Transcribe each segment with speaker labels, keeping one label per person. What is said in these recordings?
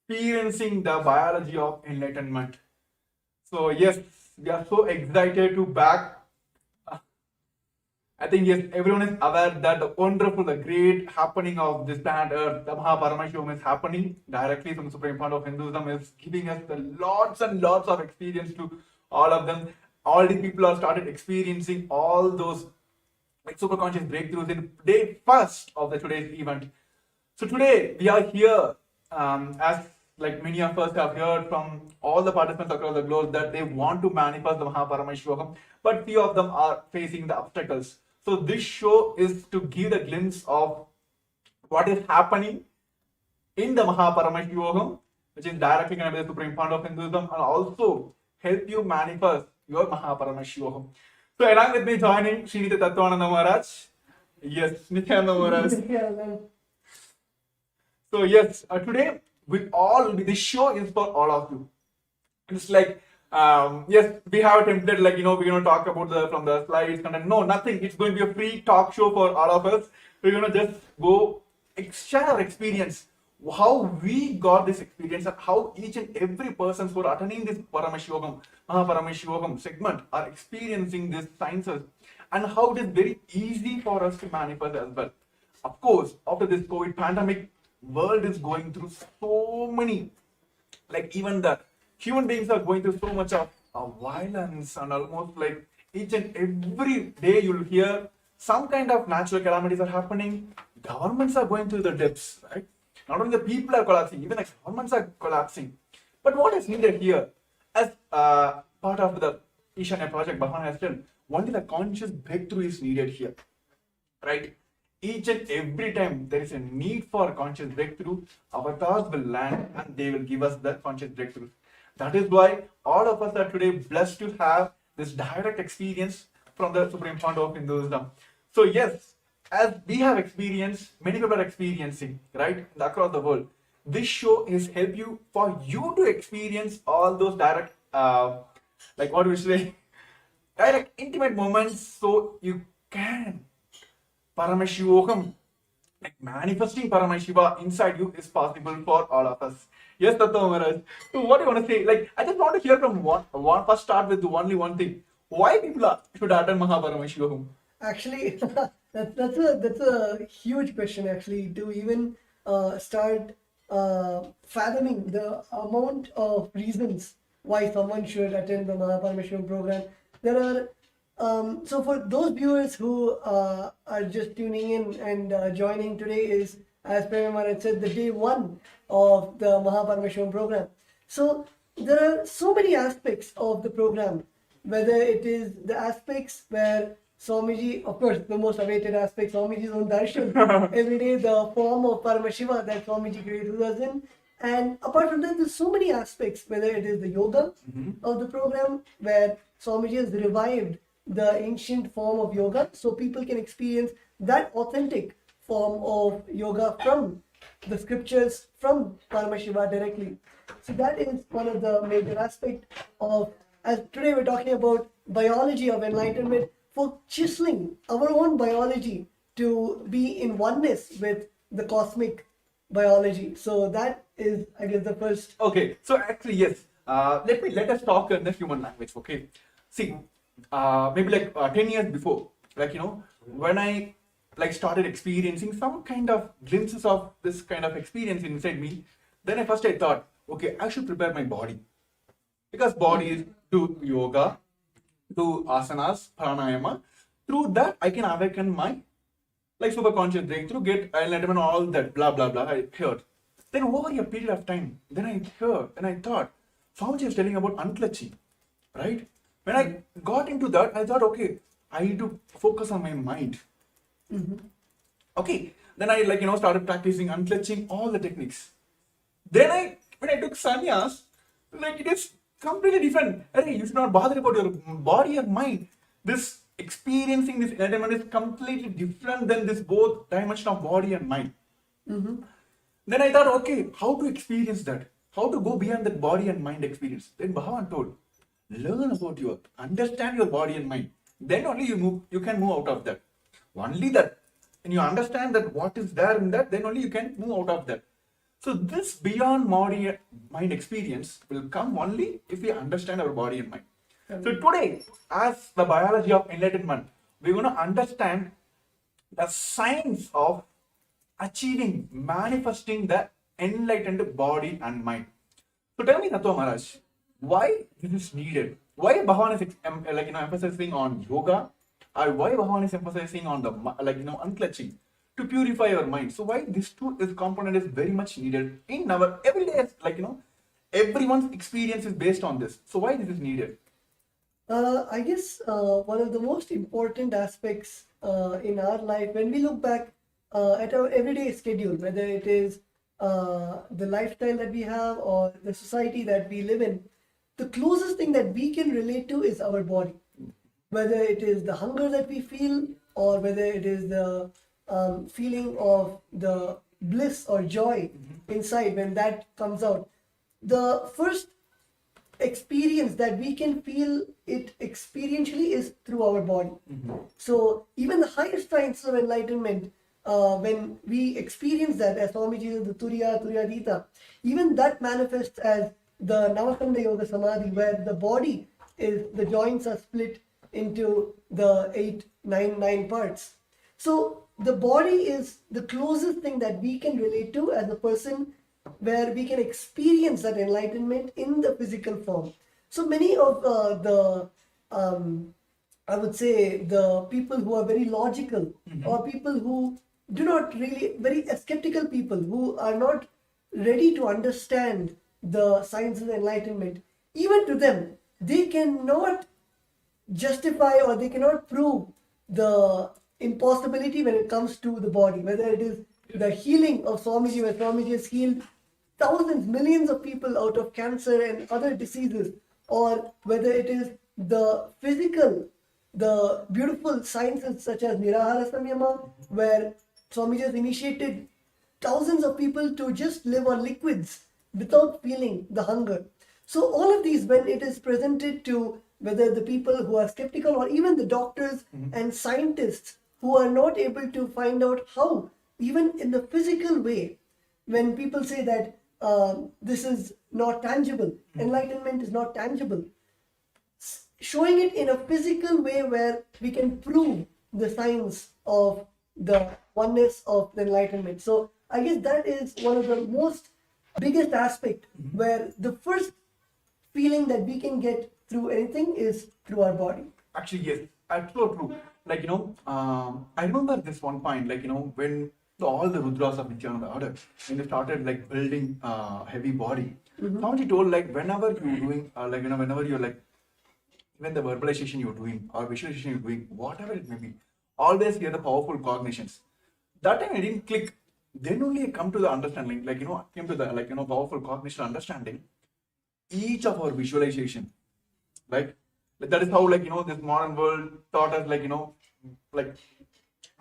Speaker 1: experiencing the biology of enlightenment. So yes, we are so excited to back. I think yes, everyone is aware that the wonderful, the great happening of this planet Earth, the Paramashivam is happening directly from the Supreme Fund of Hinduism, is giving us the lots and lots of experience to all of them. All the people have started experiencing all those like super conscious breakthroughs in day first of the today's event. So today we are here, as like many of us have heard from all the participants across the globe that they want to manifest the Mahaparameshwagam, but few of them are facing the obstacles. So this show is to give a glimpse of what is happening in the Mahaparameshwagam, which is directly connected to the Supreme Fund of Hinduism, and also help you manifest your Mahaparameshwagam. So along with me joining Srinitya Tattvananda Maharaj. Yes, Nithyananda Maharaj. So yes, today this show is for all of you. It's like yes, we have a template like we're gonna talk about from the slides content. No, nothing. It's going to be a free talk show for all of us. We're gonna just go share our experience, how we got this experience, and how each and every person who are attending this Mahaparameshwagam segment are experiencing these sciences, and how it is very easy for us to manifest as well. Of course, after this COVID pandemic, world is going through so many, like even the human beings are going through so much of violence, and almost like each and every day you'll hear some kind of natural calamities are happening. Governments are going through the depths, right? Not only the people are collapsing, even the governments are collapsing. But what is needed here, as part of the Ishanya project, Bhavan has done, only the conscious breakthrough is needed here, right? Each and every time there is a need for conscious breakthrough, avatars will land and they will give us that conscious breakthrough. That is why all of us are today blessed to have this direct experience from the Supreme Fund of Hinduism. So yes, as we have experienced, many people are experiencing, right, across the world. This show is help you for you to experience all those direct, like what do we say, direct intimate moments, so you can Paramashivam, like manifesting Paramashiva inside you is possible for all of us. Yes, Tattva Maharaj. So what do you want to say? Like, I just want to hear from one first start with only one thing. Why people should attend Mahaparamashivam?
Speaker 2: Actually, that's a huge question. Actually, to even start fathoming the amount of reasons why someone should attend the Mahaparameshwaram program. There are so for those viewers who are just tuning in and joining today is, as Paramashivam said, the day one of the Mahaparameshwaram program. So there are so many aspects of the program, whether it is the aspects where Swamiji, of course, the most awaited aspect, Swamiji's own darshan, every day the form of Paramashiva that Swamiji created us in. And apart from that, there's so many aspects, whether it is the yoga of the program, where Swamiji has revived the ancient form of yoga, so people can experience that authentic form of yoga from the scriptures, from Paramashiva directly. So that is one of the major aspects of, as today we're talking about biology of enlightenment, for chiseling our own biology to be in oneness with the cosmic biology. So that is, I guess, the first.
Speaker 1: Okay, so actually yes. Let us talk in the human language. Okay, see, maybe like 10 years before, like when I like started experiencing some kind of glimpses of this kind of experience inside me, then I thought, okay, I should prepare my body, because body is do yoga, do asanas, pranayama. Through that, I can awaken my like super conscious breakthrough, get enlightenment, all that blah blah blah. I heard. Then over a period of time, then I heard and I thought, Swamiji is telling about unclutching, right? When I got into that, I thought, okay, I need to focus on my mind. Okay, then I started practicing unclutching, all the techniques. Then when I took sannyas, like it is completely different. Hey, you should not bother about your body and mind. This experiencing this enlightenment is completely different than this both dimension of body and mind. Then I thought, okay, how to experience that? How to go beyond that body and mind experience? Then Bhagavan told, learn about understand your body and mind. Then only you can move out of that. Only that, when you understand that what is there in that, then only you can move out of that. So this beyond body mind experience will come only if we understand our body and mind. So today, as the biology of enlightenment, we're going to understand the science of achieving, manifesting the enlightened body and mind. So tell me, Natwa Maharaj, why this is needed? Why Bhagavan is emphasizing on yoga, or why Bhagavan is emphasizing on the unclutching to purify our mind? So why this component is very much needed in our everyday, everyone's experience is based on this. So why this is needed?
Speaker 2: I guess one of the most important aspects in our life, when we look back at our everyday schedule, whether it is the lifestyle that we have or the society that we live in, the closest thing that we can relate to is our body. Whether it is the hunger that we feel, or whether it is the feeling of the bliss or joy inside when that comes out. The first experience that we can feel it experientially is through our body. So even the highest science of enlightenment, when we experience that, as Swamiji says, the Turyadita, even that manifests as the Navakanda Yoga Samadhi, where the body is, the joints are split into the 9 parts. So the body is the closest thing that we can relate to as a person, where we can experience that enlightenment in the physical form. So many of I would say, the people who are very logical, or people who do not really, very skeptical people who are not ready to understand the science of enlightenment, even to them, they cannot justify or they cannot prove the impossibility when it comes to the body, whether it is the healing of Swamiji, where Swamiji has healed thousands, millions of people out of cancer and other diseases, or whether it is the physical, the beautiful sciences such as Nirahara Samyama, where Swamiji has initiated thousands of people to just live on liquids without feeling the hunger. So all of these, when it is presented to whether the people who are skeptical, or even the doctors and scientists who are not able to find out how, even in the physical way, when people say that this is not tangible, enlightenment is not tangible, showing it in a physical way where we can prove the science of the oneness of the enlightenment. So I guess that is one of the most biggest aspect, where the first feeling that we can get through anything is through our body.
Speaker 1: Actually, yes, that's so true. I remember this one point, when all the Rudras of Nithyananda order, when they started building heavy body, Swamiji told whenever you're doing, whenever you're even the verbalization you're doing or visualization you're doing, whatever it may be, always hear the powerful cognitions. That time I didn't click. Then only I come to the understanding, came to the powerful cognition understanding. Each of our visualization, that is how this modern world taught us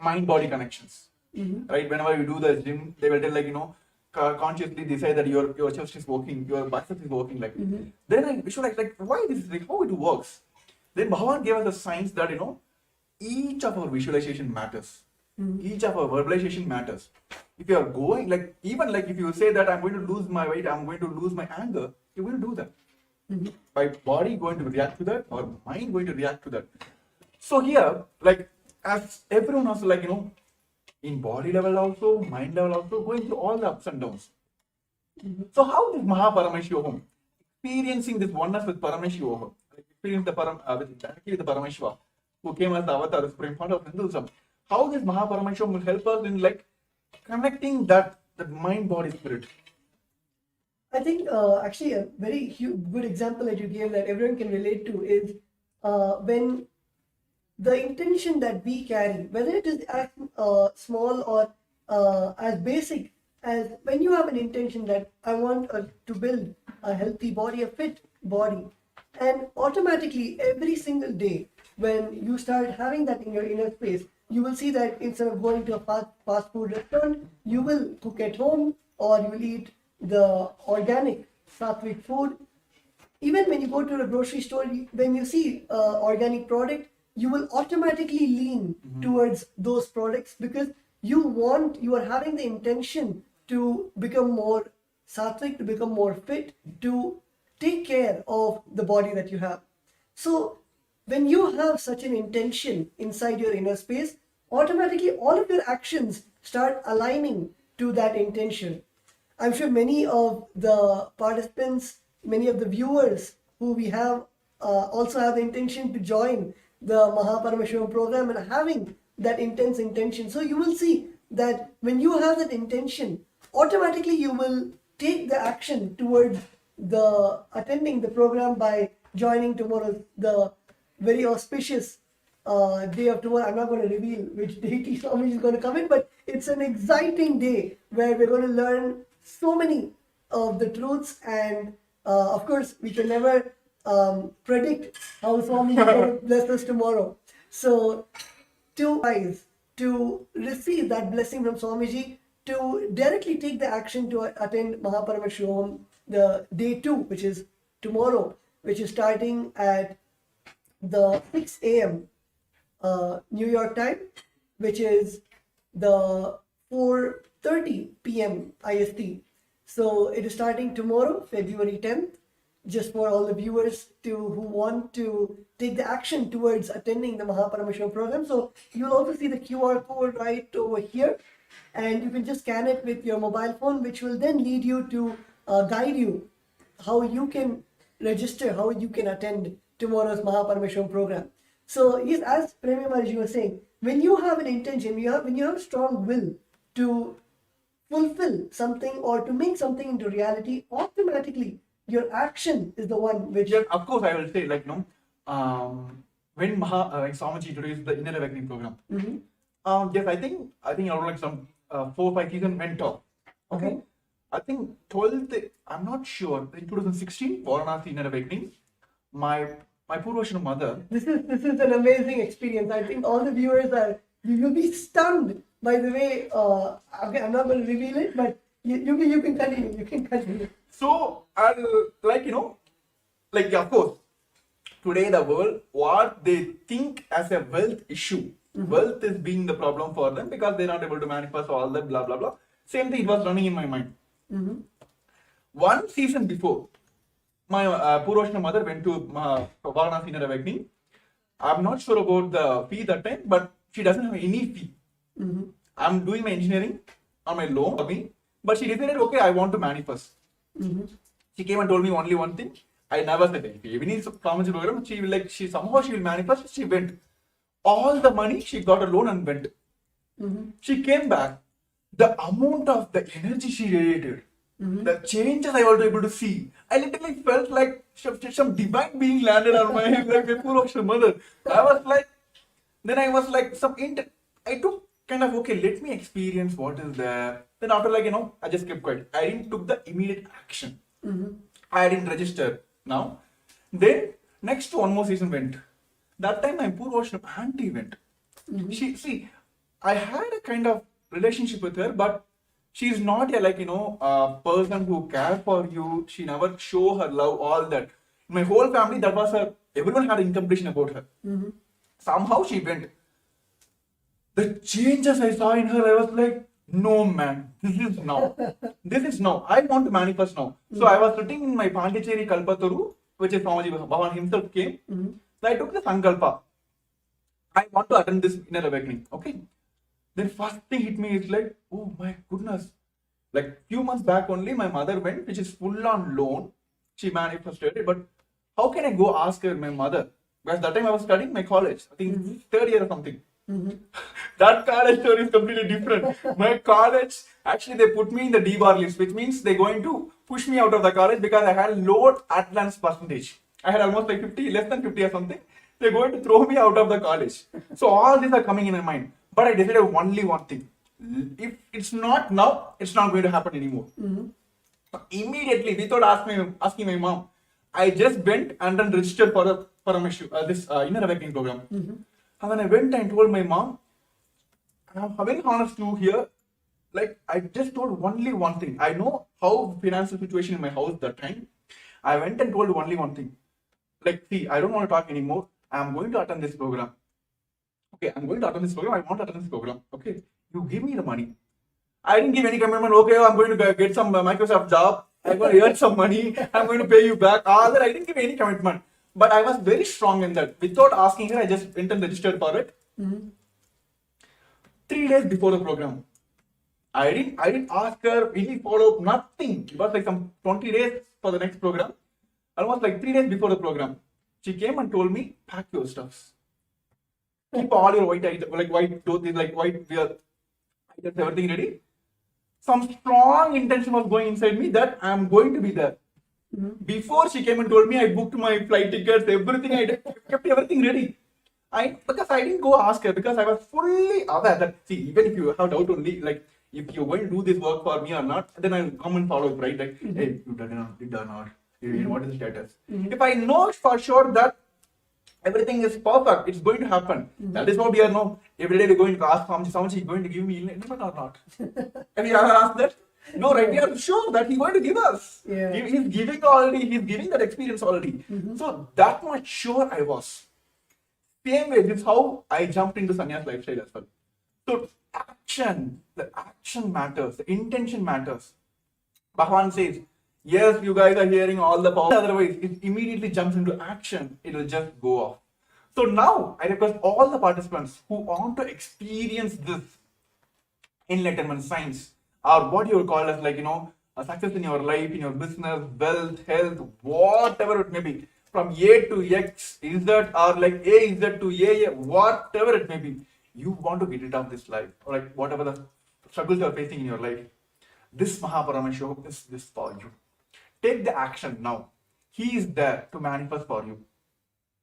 Speaker 1: mind-body connections. Right? Whenever you do the gym, they will tell consciously decide that your chest is working, your bicep is working. Then I visualize why this is how it works. Then Bhagavan gave us a science that each of our visualization matters. Each of our verbalization matters. If you are going even if you say that I'm going to lose my weight, I'm going to lose my anger, you will do that. My body going to react to that, or mind going to react to that. So here, as everyone also in body level also, mind level also, going through all the ups and downs. So how is Paramashivam experiencing this oneness with Paramashivam, experience the Paramashva, who came as the avatar, the supreme part of Hinduism? How this Paramashivam will help us in connecting that mind, body, spirit?
Speaker 2: I think actually a very good example that you gave that everyone can relate to is when the intention that we carry, whether it is as small or as basic as when you have an intention that I want to build a healthy body, a fit body, and automatically every single day when you start having that in your inner space, you will see that instead of going to a fast food restaurant, you will cook at home, or you will eat the organic sattvic food. Even when you go to a grocery store, when you see organic product, you will automatically lean towards those products, because you are having the intention to become more sattvic to become more fit, to take care of the body that you have. So when you have such an intention inside your inner space, automatically all of your actions start aligning to that intention. I'm sure many of the participants, many of the viewers who we have also have the intention to join the Paramashivam program and having that intense intention. So you will see that when you have that intention, automatically you will take the action towards the attending the program by joining tomorrow, the very auspicious day of tomorrow. I'm not going to reveal which deity Swami is going to come in, but it's an exciting day where we're going to learn so many of the truths, and of course we can never predict how Swami is going to bless us tomorrow. So to receive that blessing from Swamiji, to directly take the action to attend Paramashivam, the day 2, which is tomorrow, which is starting at the 6 a.m. New York time, which is the 4:30 p.m. IST. So it is starting tomorrow, February 10th, just for all the viewers who want to take the action towards attending the Paramashivam program. So you'll also see the QR code right over here, and you can just scan it with your mobile phone, which will then lead you to guide you how you can register, how you can attend tomorrow's Paramashivam program. So yes, as Premi Maharaj was saying, when you have an intention, when you have a strong will to fulfill something or to make something into reality, automatically your action is the one which...
Speaker 1: Yes, of course, I will say, like, no, when Swamiji introduced the Inner Awakening program, yes, I think around like some 4 or 5 seasons went off. Okay. I think 12th, I'm not sure, in 2016, Varanasi Inner Awakening, my Purvashana mother.
Speaker 2: This is an amazing experience. I think all the viewers you'll be stunned by the way. Okay, I'm not going to reveal it, but you can continue. You can continue.
Speaker 1: So, of course, today the world, what they think as a wealth issue, wealth is being the problem for them because they're not able to manifest all that blah blah blah. Same thing, it was running in my mind. One season before, my Purvashana mother went to Varanasi Inner Awakening. I'm not sure about the fee that time, but she doesn't have any fee. I'm doing my engineering on my loan for me, but she decided, okay, I want to manifest. She came and told me only one thing. I never said anything. Even in Swamiji program, she will manifest. She went. All the money, she got a loan and went. She came back. The amount of the energy she radiated, the changes I was able to see, I literally felt like some divine being landed on my head, like a Purvashana mother. I took kind of, okay, let me experience what is there. Then after, I just kept quiet. I didn't took the immediate action. I didn't register now. Then next one more season went. That time my Purvashana auntie went. I had a kind of relationship with her, but she's not a person who cares for you. She never show her love, all that. My whole family, that was her. Everyone had incompletion about her. Somehow she went. The changes I saw in her, I was like, no man, this is now. This is now. I want to manifest now. So I was sitting in my Pondicherry Kalpataru, which is Swamiji Bhavan himself came. So I took the Sankalpa. I want to attend this Inner Awakening. Okay. Then first thing hit me is like, oh my goodness. Like few months back only, my mother went, which is full on loan. She manifested it, but how can I go ask her, my mother? Because that time I was studying my college, I think 3rd year or something. That college story is completely different. My college, actually they put me in the D-bar list, which means they're going to push me out of the college because I had low attendance percentage. I had almost like 50, less than 50 or something. They're going to throw me out of the college. So all these are coming in my mind. But I decided only one thing. If it's not now, it's not going to happen anymore. So immediately, without asking my mom, I just went and then registered for the Paramashivam, this Inner Awakening program. And when I went and told my mom, I'm very honest to here, like I just told only one thing. I know how financial situation in my house that time. I went and told only one thing. Like, see, I don't want to talk anymore. I'm going to attend this program. Okay, I'm going to attend this program. I want to attend this program. Okay, you give me the money. I didn't give any commitment. Okay, I'm going to get some Microsoft job. I'm going to earn some money. I'm going to pay you back. All that I didn't give any commitment. But I was very strong in that. Without asking her, I just went and registered for it. 3 days before the program, I didn't ask her any follow-up, nothing. It was like some 20 days for the next program. Almost like 3 days before the program, she came and told me, pack your stuffs. Keep all your white items, like white clothes, like white wear items, everything ready. Some strong intention was going inside me that I am going to be there. Before she came and told me, I booked my flight tickets, everything. I kept everything ready. Because I didn't go ask her, because I was fully aware that, see, even if you have doubt only, like if you're going to do this work for me or not, then I'll come and follow it, right? Like, hey, you did or not. What is the status? If I know for sure that everything is perfect, it's going to happen. That is what we are now. Every day we're going to ask someone is going to give me Enlightenment or not. Have you ever asked that? No, right? We are sure that he's going to give us.
Speaker 2: Yeah.
Speaker 1: He's giving already. He's giving that experience already. So that much sure I was. Same way, this is how I jumped into sannyas lifestyle as well. So the action matters. The intention matters. Bhagavan says, yes, you guys are hearing all the power. Otherwise, it immediately jumps into action. It will just go off. So now, I request all the participants who want to experience this enlightenment science, or what you would call as like, a success in your life, in your business, wealth, health, whatever it may be, from A to X, is that, or like A is that to A, whatever it may be, you want to get rid of this life, or like whatever the struggles you are facing in your life. This Paramashivam is this for you. Take the action now. He is there to manifest for you.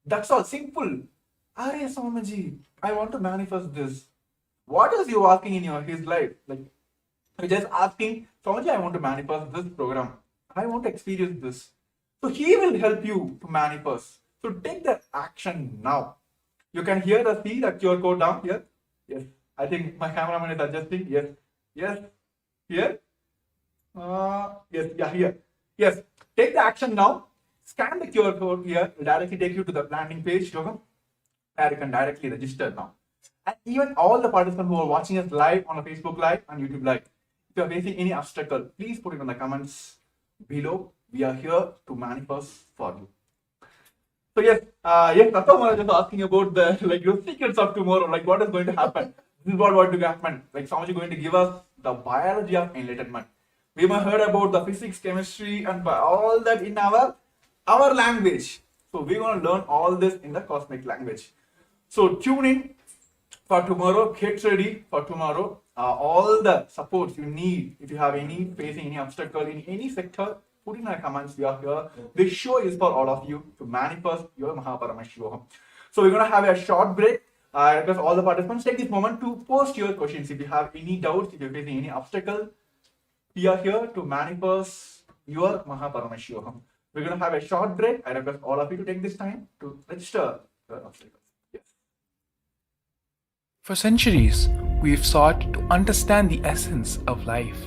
Speaker 1: That's all. Simple. Are Swamiji, I want to manifest this. What is you asking in his life? Like, you're just asking, Swamiji, I want to manifest this program. I want to experience this. So he will help you to manifest. So take the action now. You can see the QR code down here. Yes. I think my cameraman is adjusting. Yes. Yes. Here. Yes. Yeah, here. Yes. Take the action now. Scan the QR code here. It will directly take you to the landing page. Where you can directly register now. And even all the participants who are watching us live on a Facebook Live and YouTube Live, if you are facing any obstacle, please put it in the comments below. We are here to manifest for you. So yes, Tatham was just asking about the secrets of tomorrow, like what is going to happen. This is what going to happen. Like Swamiji is going to give us the biology of enlightenment. We might heard about the physics, chemistry, and all that in our language. So we're going to learn all this in the cosmic language. So tune in for tomorrow. Get ready for tomorrow. All the supports you need, if you have facing any obstacle in any sector, put in the comments. We are here. This show is for all of you to manifest your Paramashivam. So we're going to have a short break. I request all the participants take this moment to post your questions. If you have any doubts, if you're facing any obstacle, we are here to manifest your Paramashivam. We're going to have a short break. I request all of you to take this time to register your obstacles. Yes.
Speaker 3: For centuries, we've sought to understand the essence of life.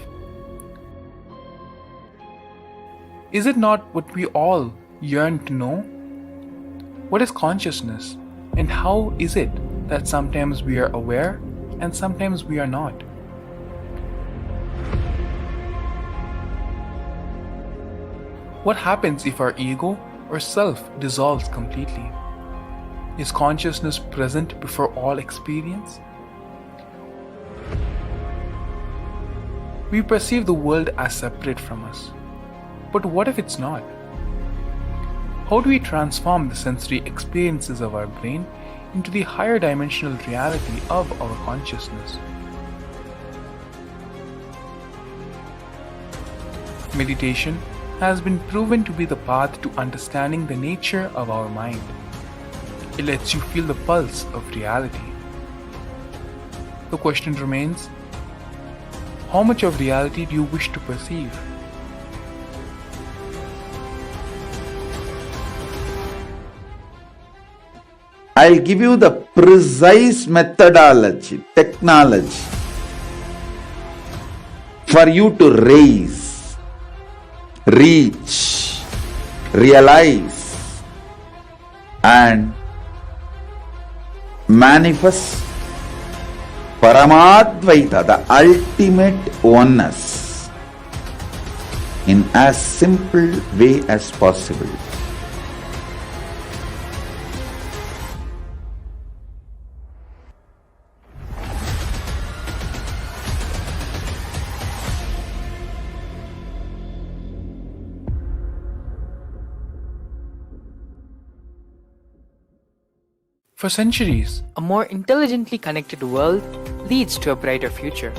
Speaker 3: Is it not what we all yearn to know? What is consciousness, and how is it that sometimes we are aware and sometimes we are not? What happens if our ego or self dissolves completely? Is consciousness present before all experience? We perceive the world as separate from us. But what if it's not? How do we transform the sensory experiences of our brain into the higher dimensional reality of our consciousness? Meditation has been proven to be the path to understanding the nature of our mind. It lets you feel the pulse of reality. The question remains, how much of reality do you wish to perceive?
Speaker 4: I'll give you the precise methodology, technology for you to raise, reach, realize, and manifest Paramadvaita, the ultimate oneness, in as simple way as possible.
Speaker 3: For centuries, a more intelligently connected world leads to a brighter future.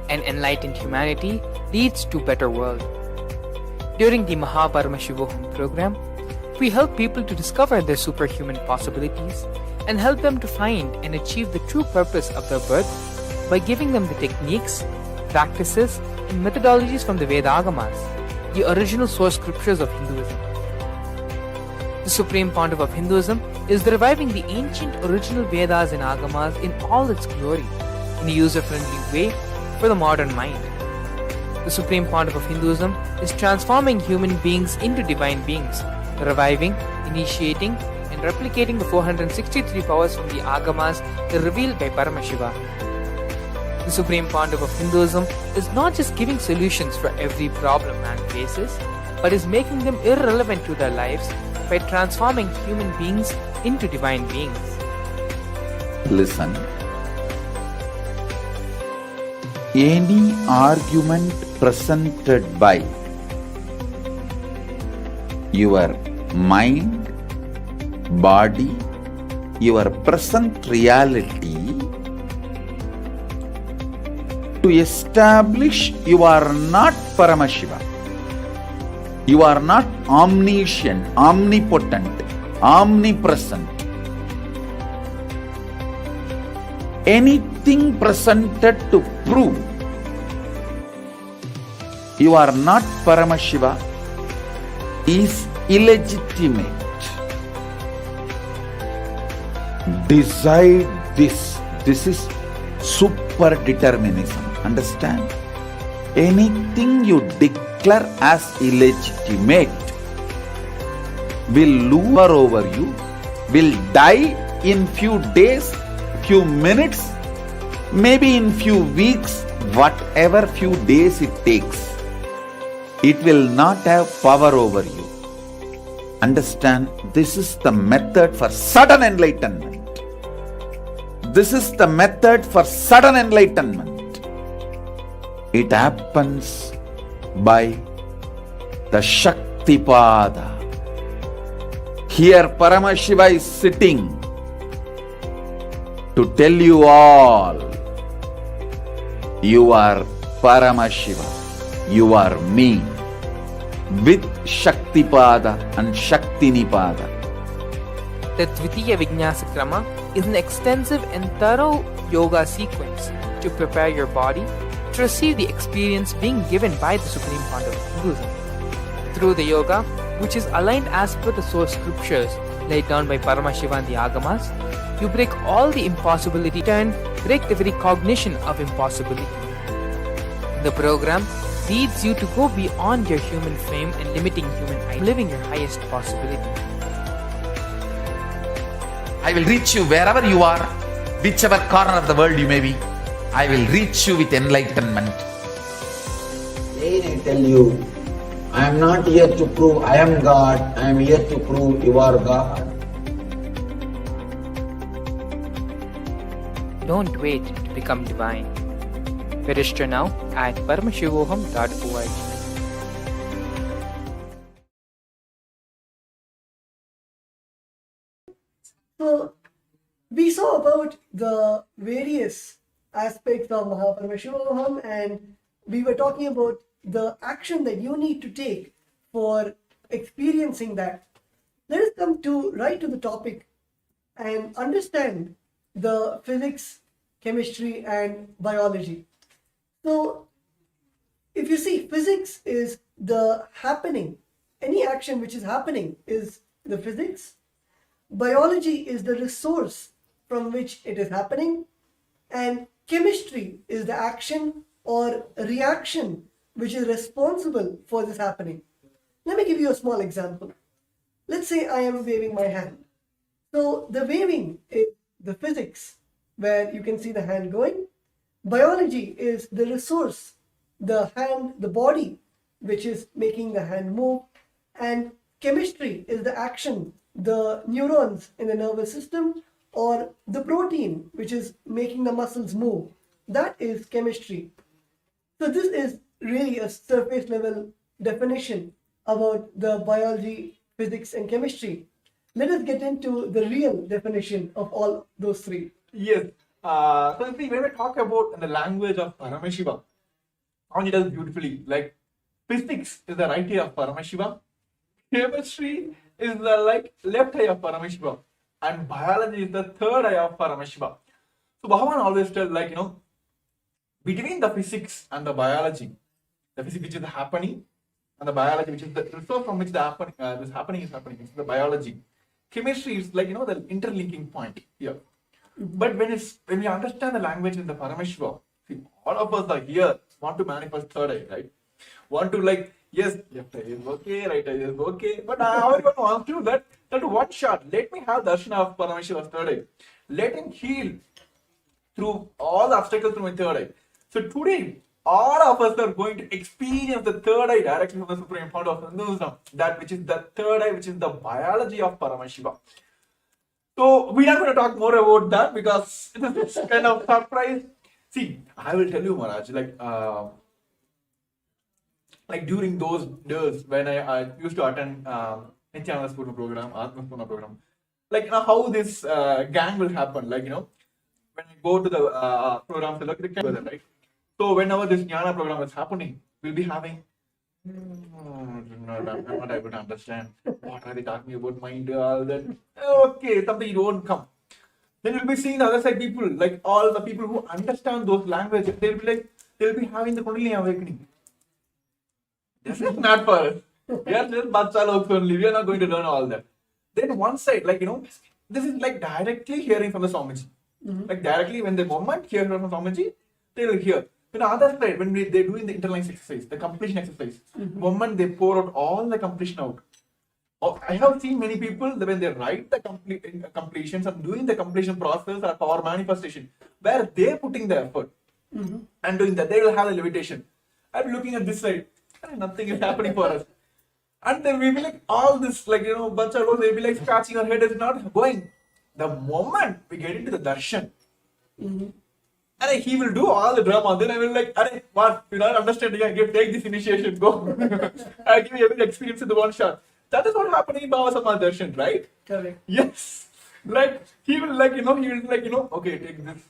Speaker 3: An enlightened humanity leads to a better world. During the Paramashivam program, we help people to discover their superhuman possibilities and help them to find and achieve the true purpose of their birth by giving them the techniques, practices, and methodologies from the Vedagamas, the original source scriptures of Hinduism. The Supreme Pontiff of Hinduism is reviving the ancient original Vedas and Agamas in all its glory, in a user-friendly way for the modern mind. The Supreme Pontiff of Hinduism is transforming human beings into divine beings, reviving, initiating, and replicating the 463 powers from the Agamas revealed by Paramashivam. The Supreme Pontiff of Hinduism is not just giving solutions for every problem man faces, but is making them irrelevant to their lives by transforming human beings into divine beings.
Speaker 4: Listen. Any argument presented by your mind, body, your present reality to establish you are not Paramashiva. You are not omniscient, omnipotent, omnipresent. Anything presented to prove you are not Paramashiva is illegitimate. Decide this. This is super determinism. Understand? Anything you declare as illegitimate will loom over you, will die in few days, few minutes, maybe in few weeks, whatever few days it takes. It will not have power over you. Understand, this is the method for sudden enlightenment. This is the method for sudden enlightenment. It happens by the Shaktipada. Here Paramashiva is sitting to tell you all, you are Paramashiva, you are me, with Shaktipada and Shaktinipada.
Speaker 3: The Dvitiya Vijnasa Krama is an extensive and thorough yoga sequence to prepare your body to receive the experience being given by the Supreme Pontiff of Hinduism. Through the yoga, which is aligned as per the source scriptures laid down by Paramashiva and the Agamas, you break all the impossibility and break the very cognition of impossibility. The program leads you to go beyond your human frame and limiting human height, living your highest possibility.
Speaker 5: I will reach you wherever you are, whichever corner of the world you may be. I will reach you with enlightenment.
Speaker 6: Again I tell you, I am not here to prove I am God, I am here to prove you are God.
Speaker 3: Don't wait to become divine. Register now at paramashivoham.org.
Speaker 2: So, we saw about the various aspects of Paramashivam, and we were talking about the action that you need to take for experiencing that. Let us come to right to the topic and understand the physics, chemistry, and biology. So, if you see, physics is the happening. Any action which is happening is the physics. Biology is the resource from which it is happening. And chemistry is the action or reaction which is responsible for this happening. Let me give you a small example. Let's say I am waving my hand. So the waving is the physics. where you can see the hand going. Biology is the resource, the hand, the body, which is making the hand move. And chemistry is the action, the neurons in the nervous system, or the protein, which is making the muscles move. That is chemistry. So this is really a surface level definition about the biology, physics, and chemistry. Let us get into the real definition of all those three.
Speaker 1: Yes. So see, when we talk about the language of Paramashiva, Anya does beautifully. Like physics is the right eye of Paramashiva, chemistry is the left eye of Paramashiva, and biology is the third eye of Paramashiva. So Bhagavan always tells between the physics and the biology, the physics which is happening and the biology which is the resource from which the this happening is happening, it's the biology. Chemistry is the interlinking point here. But when we understand the language in the Paramashiva, see, all of us are here want to manifest third eye, right? Want to yes, left eye is okay, right eye is okay, but everyone wants to that one shot. Let me have darshan of Paramashiva's third eye. Let him heal through all the obstacles through my third eye. So today, all of us are going to experience the third eye directly from the Supreme Fount of Hinduism, that which is the third eye, which is the biology of Paramashiva. So we are going to talk more about that because it is kind of surprise. See, I will tell you, Maharaj, during those days when I used to attend Nithyananda's Purna program, Atma's Purna program, how this gang will happen, when I go to the programs, right? So whenever this Jnana program is happening, we'll be having I'm not able to understand. What are they talking about? Mind, all that. Okay, something you won't come. Then you'll be seeing the other side people, all the people who understand those languages, they'll be having the Kundalini awakening. This is not for us. We are just Batsaloks only. We are not going to learn all that. Then one side, this is directly hearing from the Swamiji. Directly when the moment hear from Swamiji, they will hear. Then the other side, when they're doing the internalize exercise, the completion exercise, moment they pour out all the completion out. I have seen many people when they write the completions and doing the completion process or power manifestation, where they're putting the effort and doing that, they will have the levitation. I'm looking at this side, nothing is happening for us. And then we be all this, Bacha, they'll be scratching our head, it's not going. The moment we get into the darshan, and he will do all the drama. Then I will what? You're not understanding. Take this initiation. Go. I give you every experience in the one shot. That is what happened in Baba Sama Darshan, right?
Speaker 2: Correct.
Speaker 1: Yes. He will okay, take this.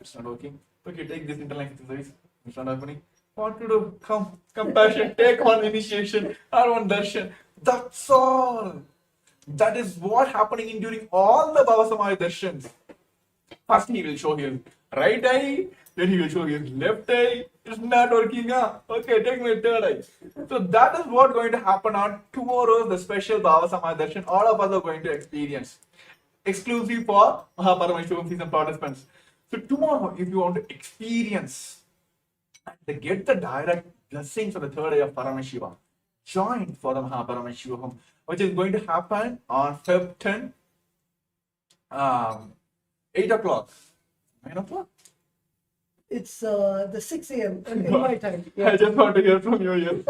Speaker 1: It's not working. Okay, take this internal exercise. It's not happening. What to do? Come. Compassion. Take one initiation or one darshan. That's all. That is what happening during all the Baba Sama Darshans. First he will show his right eye, then he will show his left eye. It's not working. Okay, take my third eye. So that is what going to happen on tomorrow's the special Bhava Samaya Darshan. All of us are going to experience. Exclusive for Paramashivam season participants. So tomorrow, if you want to experience and get the direct blessings of the third eye of Paramashiva, join for the Paramashivam, which is going to happen on Feb 10, 8 o'clock. 9 o'clock?
Speaker 2: It's the 6 a.m. in my time.
Speaker 1: I just want to hear from you here.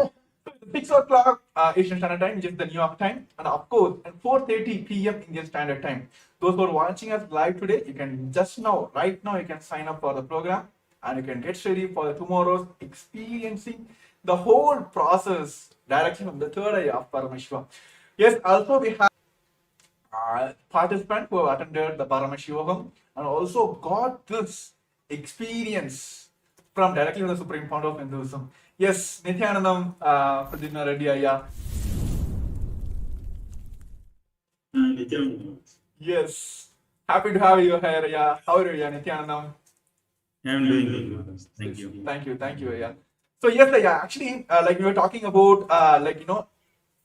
Speaker 1: 6 o'clock Eastern Standard Time, which is the New York time, and of course at 4:30 p.m. Indian Standard Time. Those who are watching us live today, you can right now, you can sign up for the program and you can get ready for the tomorrow's experiencing the whole process directly from the third eye of Paramashiva. Yes, also we have participants who have attended the Paramashivam and also got this experience from directly from the Supreme Fount of Hinduism. Yes, Nithyanandam, Pradipna Reddy Aya.
Speaker 7: Nithyananda.
Speaker 1: Yes, happy to have you here. Yeah, how are you, Nithyanandam?
Speaker 7: I am doing good. Thank you.
Speaker 1: Thank you, yeah. So yes, actually, we were talking about,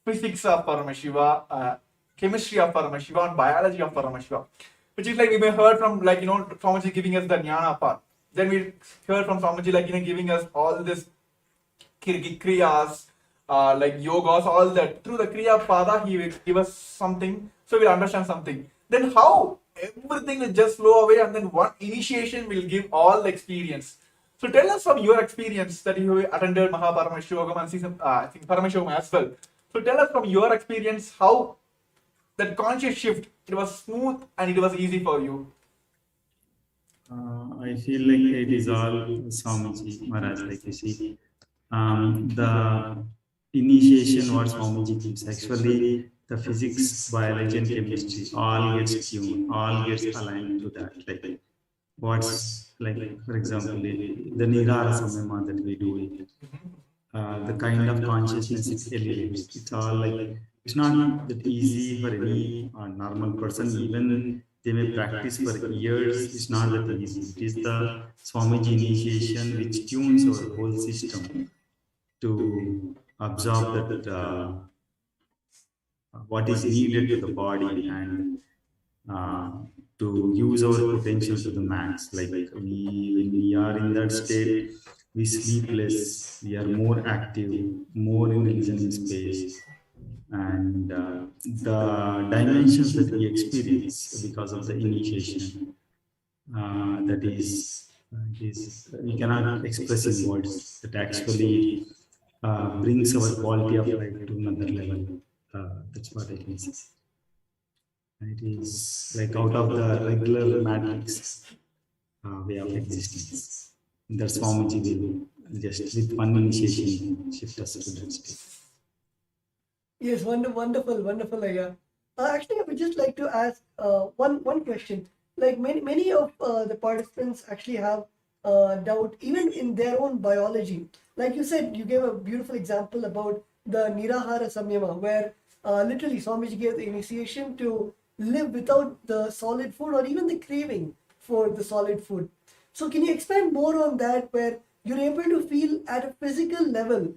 Speaker 1: physics of Paramashiva, chemistry of Paramashiva, and biology of Paramashiva, which is we may heard from Swamiji giving us the jnana part. Then we heard from Swamiji giving us all this kriyas, yogas, all that. Through the kriya pada, he will give us something, so we'll understand something. then how everything will just flow away and then one initiation will give all the experience. So tell us from your experience that you attended Paramashivam and season, I think Paramashivam as well. So tell us from your experience how that conscious shift, it was smooth and it was easy for you.
Speaker 7: I feel like it is all Swamiji Maharaj, like you see. The initiation what Swamiji gives, actually the physics, biology and chemistry all gets tuned, all gets aligned to that. Like what's like, for example, the Nirara Samyama that we do, the kind of consciousness it elevates. It's all like, it's not that easy for any normal person. Even they may practice for years. It's not that easy. It is the Swamiji initiation which tunes our whole system to absorb that what is needed to the body and to use our potential to the max. Like when we are in that state, we sleep less, we are more active, more in the listening space, and the dimensions that we experience because of the initiation, that is we cannot express in words. That actually brings our quality of life to another level. That's what I can say. It is like out of the regular matrix way of existence. That's Swamiji will just with one initiation shift us to that state.
Speaker 2: Yes, wonderful, Aya. Actually, I would just like to ask one question. Like many of the participants actually have doubt even in their own biology. Like you said, you gave a beautiful example about the Nirahara Samyama, where literally Swamiji gave the initiation to live without the solid food or even the craving for the solid food. So can you expand more on that, where you're able to feel at a physical level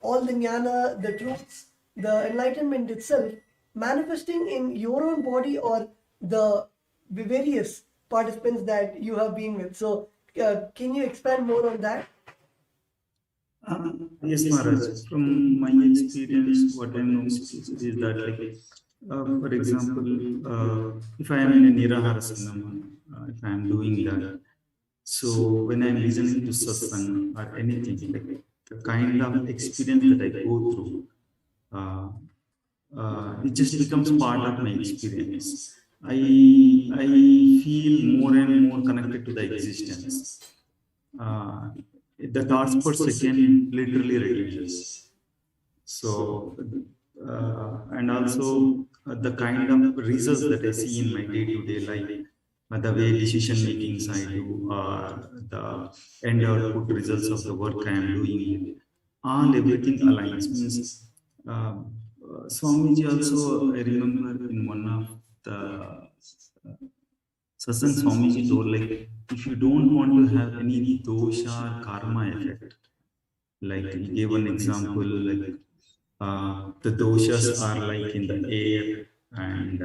Speaker 2: all the jnana, the truths, the enlightenment itself manifesting in your own body or the various participants that you have been with? So can you expand more on that?
Speaker 7: Yes, Maharaj. From my experience, what I know is that, like, for example, if I am in a Nirahara Sanama, if I am doing that, so when I am listening to satsang or anything, like the kind of experience that I go through, it just becomes part of my experience. I feel more and more connected to the existence. The thoughts per second literally reduces. So, and also the kind of results that I see in my day-to-day life, the way decision makings I do, the end output results of the work I am doing, everything aligns. Means Swamiji also, I remember in one of the satsang, Swamiji told, like, if you don't want to have any dosha or karma effect, like he gave an example, like the doshas are like in the air, and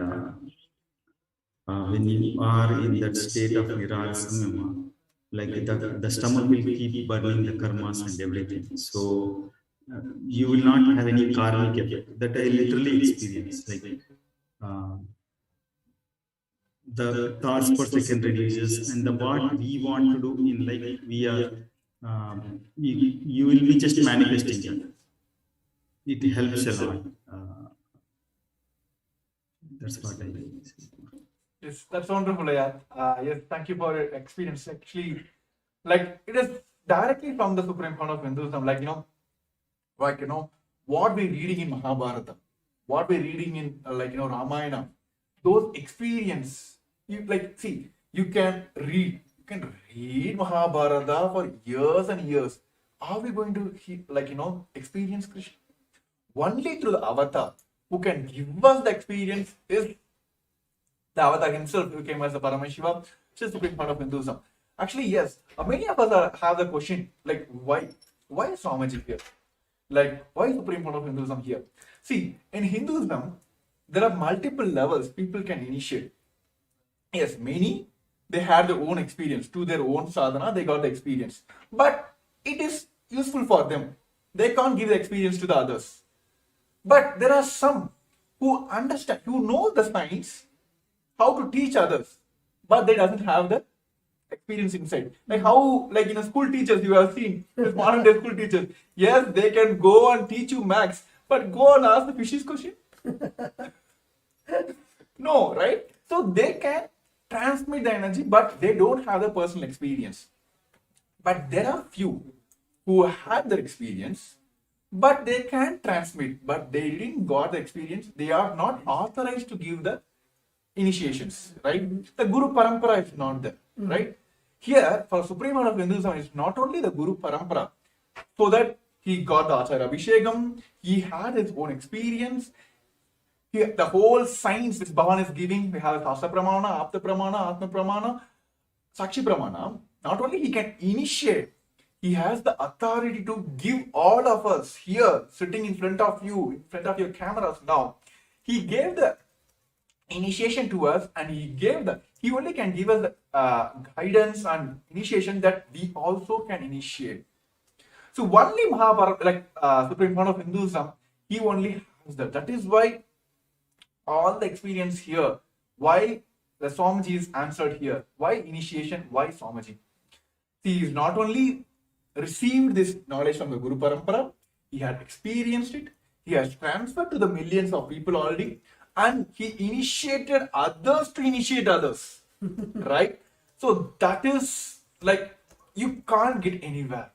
Speaker 7: when you are in that state of Nirara Samyama, like the stomach will keep burning the karmas and everything. So you will not have any karmic effect. That I literally experienced. Like the thoughts per second reduces, and the what we want to do in life, we are you will be just manifesting it. It helps a lot. That's what I say.
Speaker 1: Yes, that's wonderful, Ayat. Yes, thank you for your experience. Actually, like it is directly from the Supreme Court of Hinduism. Like what we're reading in Mahabharata, what we're reading in Ramayana, those experience. You can read Mahabharata for years and years. Are we going to experience Krishna? Only through the avatar who can give us the experience is the avatar himself, who came as the Paramashivam, which is the Supreme Court of Hinduism. Actually, yes, many of us have the question, like, why is Swamiji here? Like, why is Supreme Court of Hinduism here? See, in Hinduism, there are multiple levels people can initiate. Yes, many, they had their own experience. To their own sadhana, they got the experience. But it is useful for them. They can't give the experience to the others. But there are some who understand, who know the science, how to teach others, but they doesn't have the experience inside. Like how, like school teachers you have seen, this modern day school teachers. Yes, they can go and teach you maths, but go and ask the fishes question. No, right? So they can transmit the energy, but they don't have the personal experience. But there are few who had their experience, but they can transmit, but they didn't got the experience. They are not authorized to give the initiations, right? The Guru Parampara is not there, right? Here, for Supreme Lord of Hinduism, it's not only the Guru Parampara, so that he got the Acharya Abhishekam, he had his own experience. The whole science which Bhavan is giving, we have Sastra Pramana, Apta Pramana, Atma Pramana, Sakshi Pramana. Not only he can initiate, he has the authority to give all of us here, sitting in front of you, in front of your cameras now. He gave the initiation to us, and he only can give us the guidance and initiation that we also can initiate. So only Mahabharata, Supreme Lord of Hinduism, he only has that. That is why all the experience here, why the Swamiji is answered here, why initiation, why Swamiji. He is not only received this knowledge from the Guru Parampara, he had experienced it, he has transferred to the millions of people already, and he initiated others to initiate others. Right? So that is like, you can't get anywhere,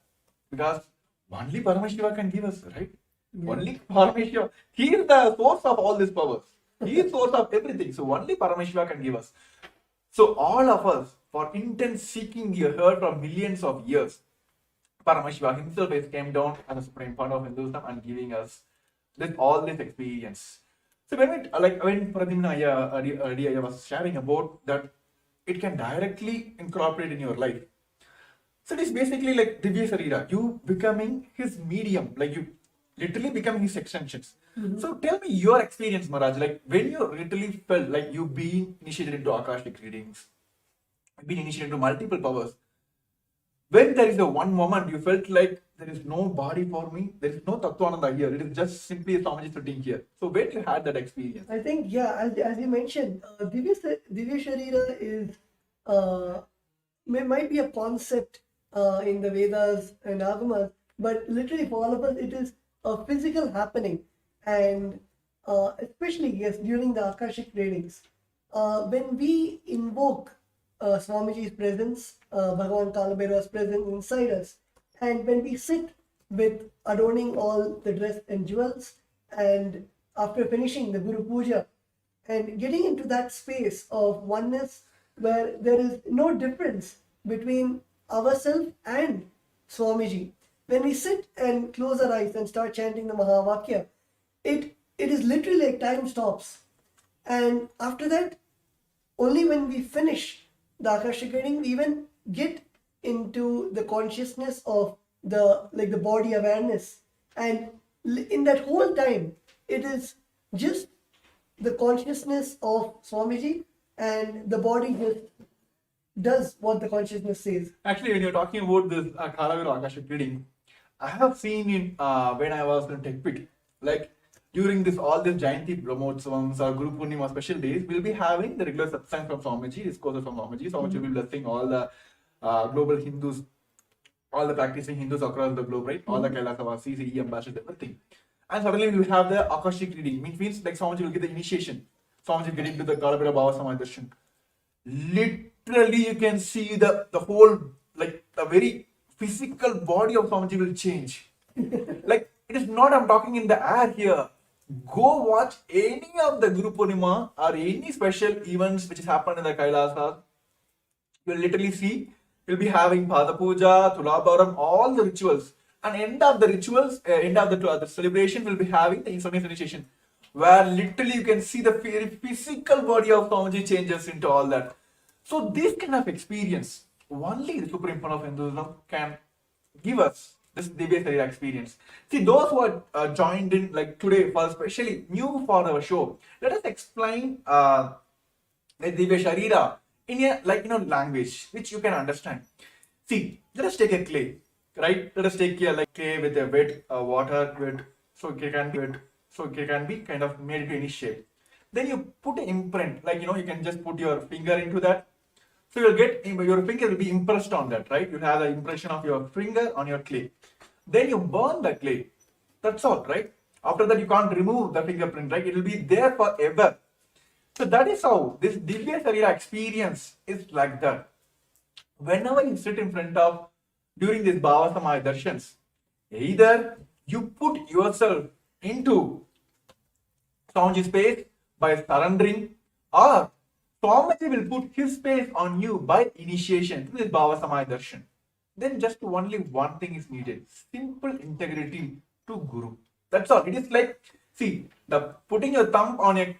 Speaker 1: because only Paramashiva can give us, right? Yeah. Only Paramashiva. He is the source of all these powers. He is source of everything. So only Paramashiva can give us. So all of us, for intense seeking, you heard from millions of years, Paramashiva himself has came down as a supreme founder of Hinduism and giving us all this experience. So when Pradimna earlier was sharing about that, it can directly incorporate in your life. So it is basically like Divya Sarira, you becoming his medium, like you literally becoming his extensions. So tell me your experience, Maharaj, like when you literally felt like you being initiated into Akashic readings, being initiated into multiple powers. When there is a one moment you felt like there is no body for me, there is no Tattvananda here, it is just simply a Swamiji sitting here. So when you had that experience?
Speaker 2: I think, yeah, as you mentioned, Divya Sharira is, might be a concept in the Vedas and Agamas, but literally for all of us, it is a physical happening. And especially, yes, during the Akashic readings, when we invoke Swamiji's presence, Bhagavan Kalabhairava's presence inside us, and when we sit with adorning all the dress and jewels, and after finishing the Guru Puja, and getting into that space of oneness where there is no difference between ourselves and Swamiji, when we sit and close our eyes and start chanting the Mahavakya, it is literally like time stops. And after that, only when we finish the Akashic reading, we even get into the consciousness of the body awareness. And in that whole time, it is just the consciousness of Swamiji, and the body just does what the consciousness says.
Speaker 1: Actually, when you're talking about this Kalavira Akashic reading, I have seen in when I was in TechPit, like during all these Jayanti Brahmotsavams or Guru Purnima special days, we'll be having the regular satsang from Swamiji, discourses from Swamiji. Swamiji will be blessing all the global Hindus, all the practicing Hindus across the globe, right? All the Kailasavasis, CE ambassadors, everything. And suddenly we will have the Akashic reading, which means like Swamiji will give the initiation. Swamiji will get into the Kalabhairava Bhava Samadharshan. Literally, you can see the whole, like the very physical body of Swamiji will change. Like, it is not I'm talking in the air here. Go watch any of the Guru Purnima or any special events which has happened in the Kailasa. You will literally see, you'll be having Pada Puja, Tulabharam, all the rituals. And end of the rituals, end of the celebration, will be having the Swami initiation, where literally you can see the physical body of Swamiji changes into all that. So this kind of experience, only the Supreme Founder of Hinduism can give us this Divya Sharira experience. See, those who are joined in like today, for especially new for our show, let us explain the Divya Sharira in a language which you can understand. See, let us take a clay, right? Let us take a clay with a wet water, so it can be kind of made into any shape. Then you put an imprint, like you can just put your finger into that. So you'll get your finger will be impressed on that, right? You'll have the impression of your finger on your clay. Then you burn the clay. That's all, right? After that, you can't remove the fingerprint, right? It will be there forever. So that is how this Divya Sarira experience is like that. Whenever you sit in front of during this Bhava Samaya Darshans, either you put yourself into Swamiji's space by surrendering, or Swamiji will put his space on you by initiation to this Bhava Samaya Darshan. Then just only one thing is needed: simple integrity to Guru. That's all. It is like, see, the putting your thumb on a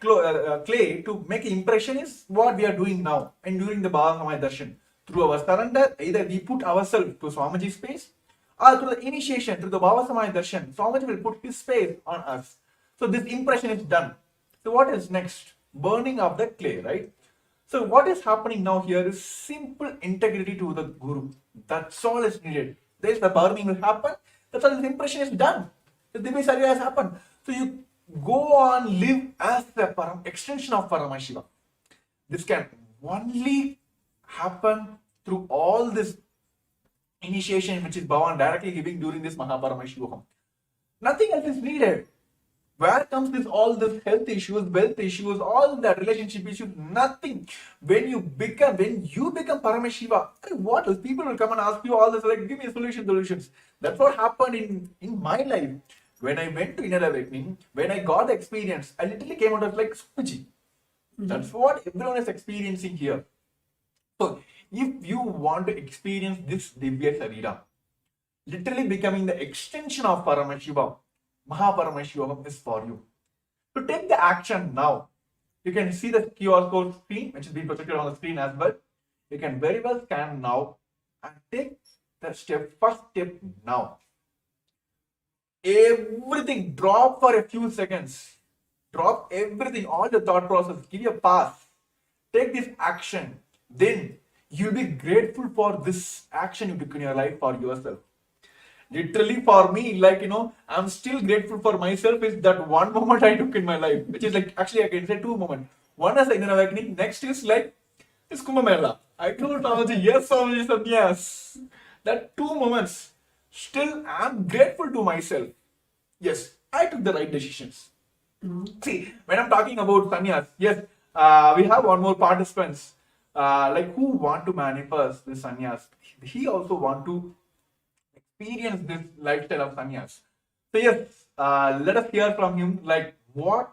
Speaker 1: clay to make an impression is what we are doing now and during the Bhava Samaya Darshan. Through our surrender, either we put ourselves to Swamiji's space, or through the initiation, through the Bhava Samaya Darshan, Swamiji will put his space on us. So this impression is done. So what is next? Burning of the clay, right? So what is happening now here is simple integrity to the Guru. That's all is needed. There is the burning will happen. That's all. This impression is done. The Divya Sarira has happened. So you go on, live as the extension of Paramashivam. This can only happen through all this initiation which is Bhavan directly giving during this Mahaparamashivam. Nothing else is needed. Where comes this all this health issues, wealth issues, all that relationship issues? Nothing. When you become Paramashiva, what else? People will come and ask you all this, like, give me solutions. That's what happened in my life. When I went to inner awakening, when I got the experience, I literally came out of like Swamiji. That's what everyone is experiencing here. So if you want to experience this Divya Sarira, literally becoming the extension of Paramashivam, Mahaparamashivam is for you. To take the action now, you can see the QR code screen, which is being projected on the screen as well. You can very well scan now and take the first step now. Everything, drop for a few seconds. Drop everything, all the thought process, give you a pass. Take this action. Then you'll be grateful for this action you took in your life for yourself. Literally for me, like, I'm still grateful for myself is that one moment I took in my life, which is like, actually I can say two moments. One is inner awakening, next is like this Kumbh Mela. I told Swamiji, yes, Swamiji said yes. That 2 moments, still I'm grateful to myself. Yes, I took the right decisions. See, when I'm talking about sannyas, yes, we have one more participants, like who want to manifest this sannyas. He also want to experience this lifestyle of sannyas. So yes, let us hear from him, like what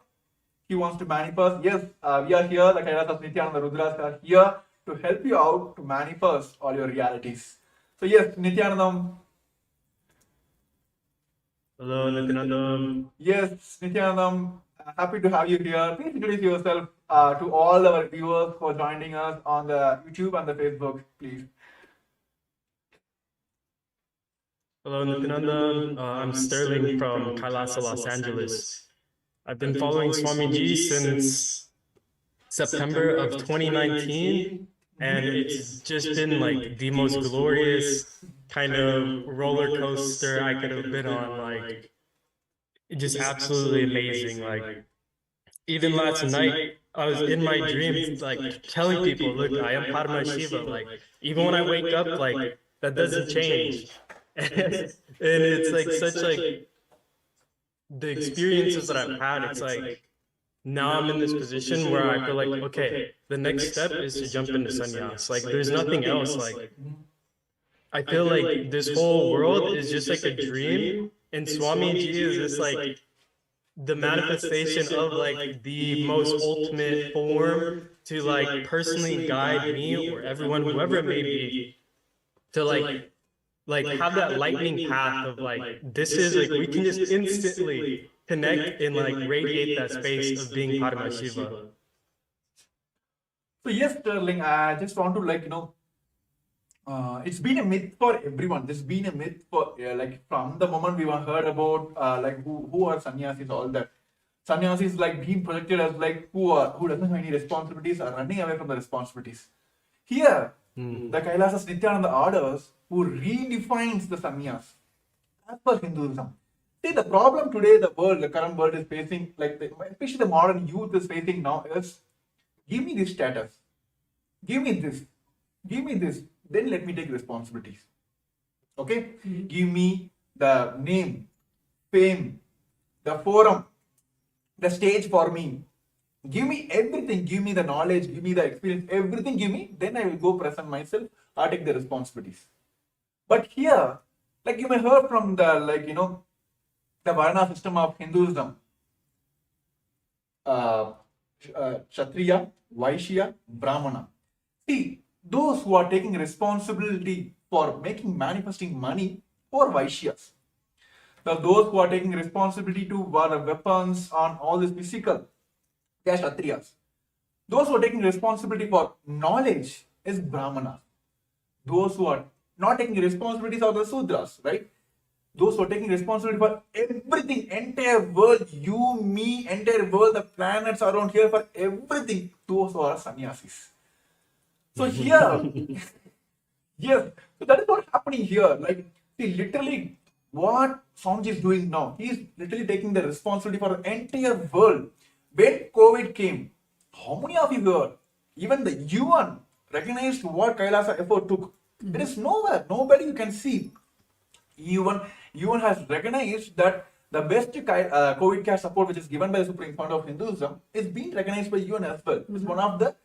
Speaker 1: he wants to manifest. Yes, we are here, the Kailasas Nithyananda Rudras are here to help you out to manifest all your realities. So yes, Nithyanandam.
Speaker 8: Hello, Nithyananda.
Speaker 1: Yes, Nithyanandam, happy to have you here. Please introduce yourself to all our viewers who are joining us on the YouTube and the Facebook, please.
Speaker 8: Hello, Nithyananda. I'm Sterling from Kailasa, Los Angeles. I've been following Swamiji since September of 2019, and it's just been like the most glorious kind of roller coaster I could have been on. Like, just absolutely amazing. Like, even last night, I was in my dreams, like telling people, look, I am Paramashiva. Like, even when I wake up, like, that doesn't change. And it's like such like the experiences that I've had, it's like now I'm in this position where I feel like, okay, the next step is to jump into sannyas. Like, there's nothing else. Like, I feel like this whole world is just like a dream, and Swamiji is just like the manifestation of like the most ultimate form to like personally guide me or everyone, whoever it may be, to like have that lightning path of like, this is like, we can just instantly connect and like radiate that space of being Paramashiva.
Speaker 1: So yes, Sterling, I just want to it's been a myth for everyone. This has been a myth for like from the moment we were heard about like who are sannyasis, all that. Sannyasis like being projected as like who doesn't have any responsibilities, are running away from the responsibilities. Here, the Kailasas Nithyananda orders who redefines the sannyas as per Hinduism. See, the problem today, the current world is facing, like especially the modern youth is facing now, is give me this status, give me this, give me this, then let me take responsibilities. Okay? Give me the name, fame, the forum, the stage for me. Give me everything, give me the knowledge, give me the experience, everything give me, then I will go present myself or take the responsibilities. But here, like you may heard from the, the Varna system of Hinduism, Kshatriya, Vaishya, Brahmana. See, those who are taking responsibility for manifesting money for Vaishyas. Now, those who are taking responsibility to war weapons on all this physical, they are Kshatriyas. Those who are taking responsibility for knowledge is Brahmanas. Those who are not taking responsibilities are the Sudras, right? Those who are taking responsibility for everything, entire world, you, me, entire world, the planets around here, for everything, those who are sannyasis. So here, yes, so that is what's happening here. Like, see, literally, what Swamiji is doing now, he is literally taking the responsibility for the entire world. When COVID came, how many of you heard? Even the UN recognized what Kailasa effort took. There is nowhere, nobody you can see. UN has recognized that the best COVID care support which is given by the Supreme Court of Hinduism is being recognized by UN as well. It's one of the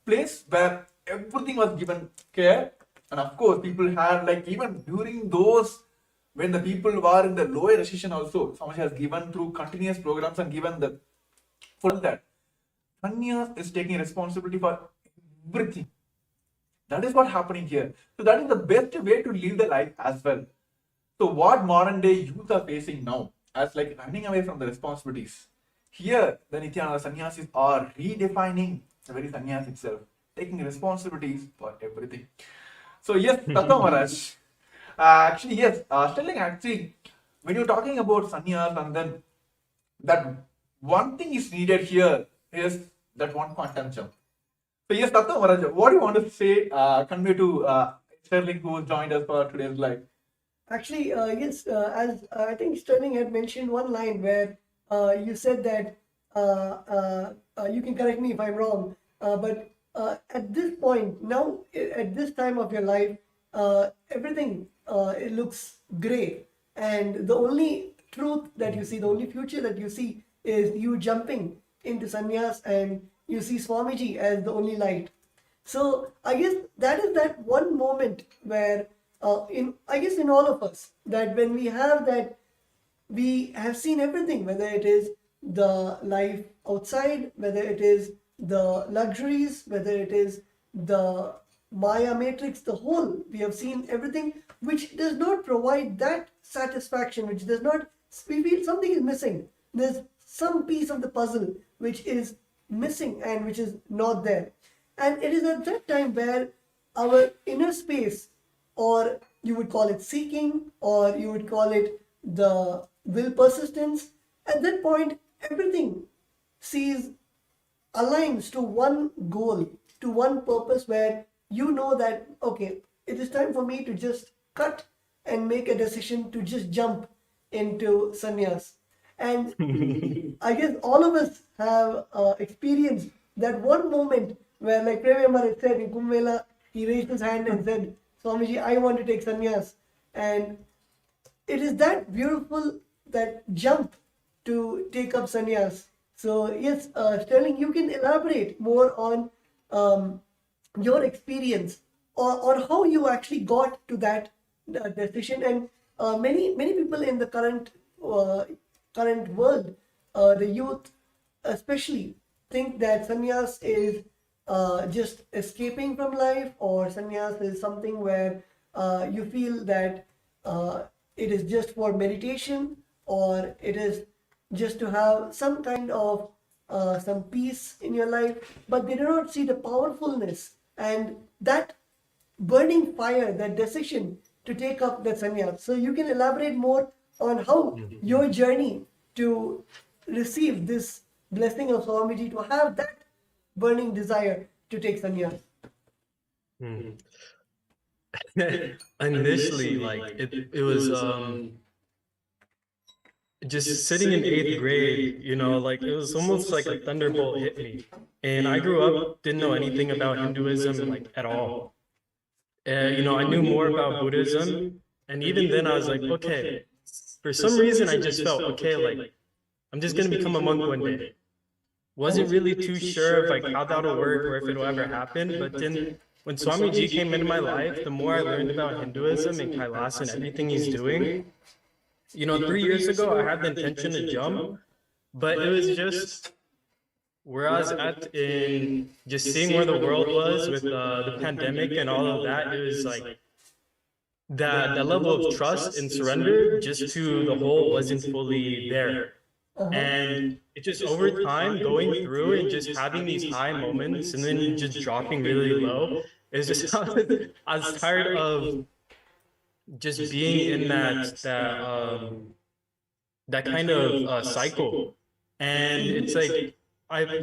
Speaker 1: place where everything was given care, and of course people had, like, even during those when the people were in the lower recession also, Swamiji has given through continuous programs and given the for that. Sannyas is taking responsibility for everything. That is what happening here. So that is the best way to live the life as well. So what modern day youth are facing now as like running away from the responsibilities. Here, the Nithyananda sannyasis are redefining the very sannyas itself, taking responsibilities for everything. So yes, Tattva Maharaj. Actually, yes, Sterling, actually, when you're talking about sannyas, and then that one thing is needed here is that one quantum jump. So yes, Tattva Maharaj, what do you want to say, convey to Sterling who joined us for today's live?
Speaker 2: Actually, yes, as I think Sterling had mentioned one line where you said that you can correct me if I'm wrong, but at this point, now at this time of your life, everything it looks gray, and the only truth that you see, the only future that you see is you jumping into sannyas, and you see Swamiji as the only light. So I guess that is that one moment where in all of us, that when we have that, we have seen everything, whether it is the life outside, whether it is the luxuries, whether it is the Maya matrix, the whole, we have seen everything which does not provide that satisfaction, which does not, we feel something is missing. There's some piece of the puzzle which is missing and which is not there. And it is at that time where our inner space, or you would call it seeking, or you would call it the will persistence, at that point, everything aligns to one goal, to one purpose, where you know that, okay, it is time for me to just cut and make a decision to just jump into sannyas. And I guess all of us have experienced that one moment where, like Premyamar said in Kumbh, he raised his hand and said, Swamiji, I want to take sannyas. And it is that beautiful, that jump to take up sannyas. So yes, Sterling, you can elaborate more on your experience, or how you actually got to that decision. And many people in the current world, the youth especially, think that sannyas is just escaping from life, or sannyas is something where you feel that it is just for meditation, or it is just to have some kind of some peace in your life, but they do not see the powerfulness and that burning fire, that decision to take up that sannyas. So you can elaborate more on how your journey to receive this blessing of Swamiji, to have that burning desire to take sannyas.
Speaker 8: Initially, like it was just sitting in 8th grade, like it was almost like a thunderbolt hit me. And I grew up, didn't know anything about Hinduism like at all. I knew more about Buddhism. And even then I was like, okay, for some reason I just felt, okay, like I'm just gonna become a monk one day. Wasn't really too sure of like how that'll work or if it'll ever happen. But then when Swamiji came into my life, the more I learned about Hinduism and Kailasa and everything he's doing, 3 years ago, I had the intention to jump, but it was just where I was at in just seeing where the world was with the pandemic and all of that. It was like that level of trust and surrender just to the whole wasn't fully there. And it just over time going through and just having these high moments and then just dropping really low. It's just I was tired of just being in that kind of cycle. And it's like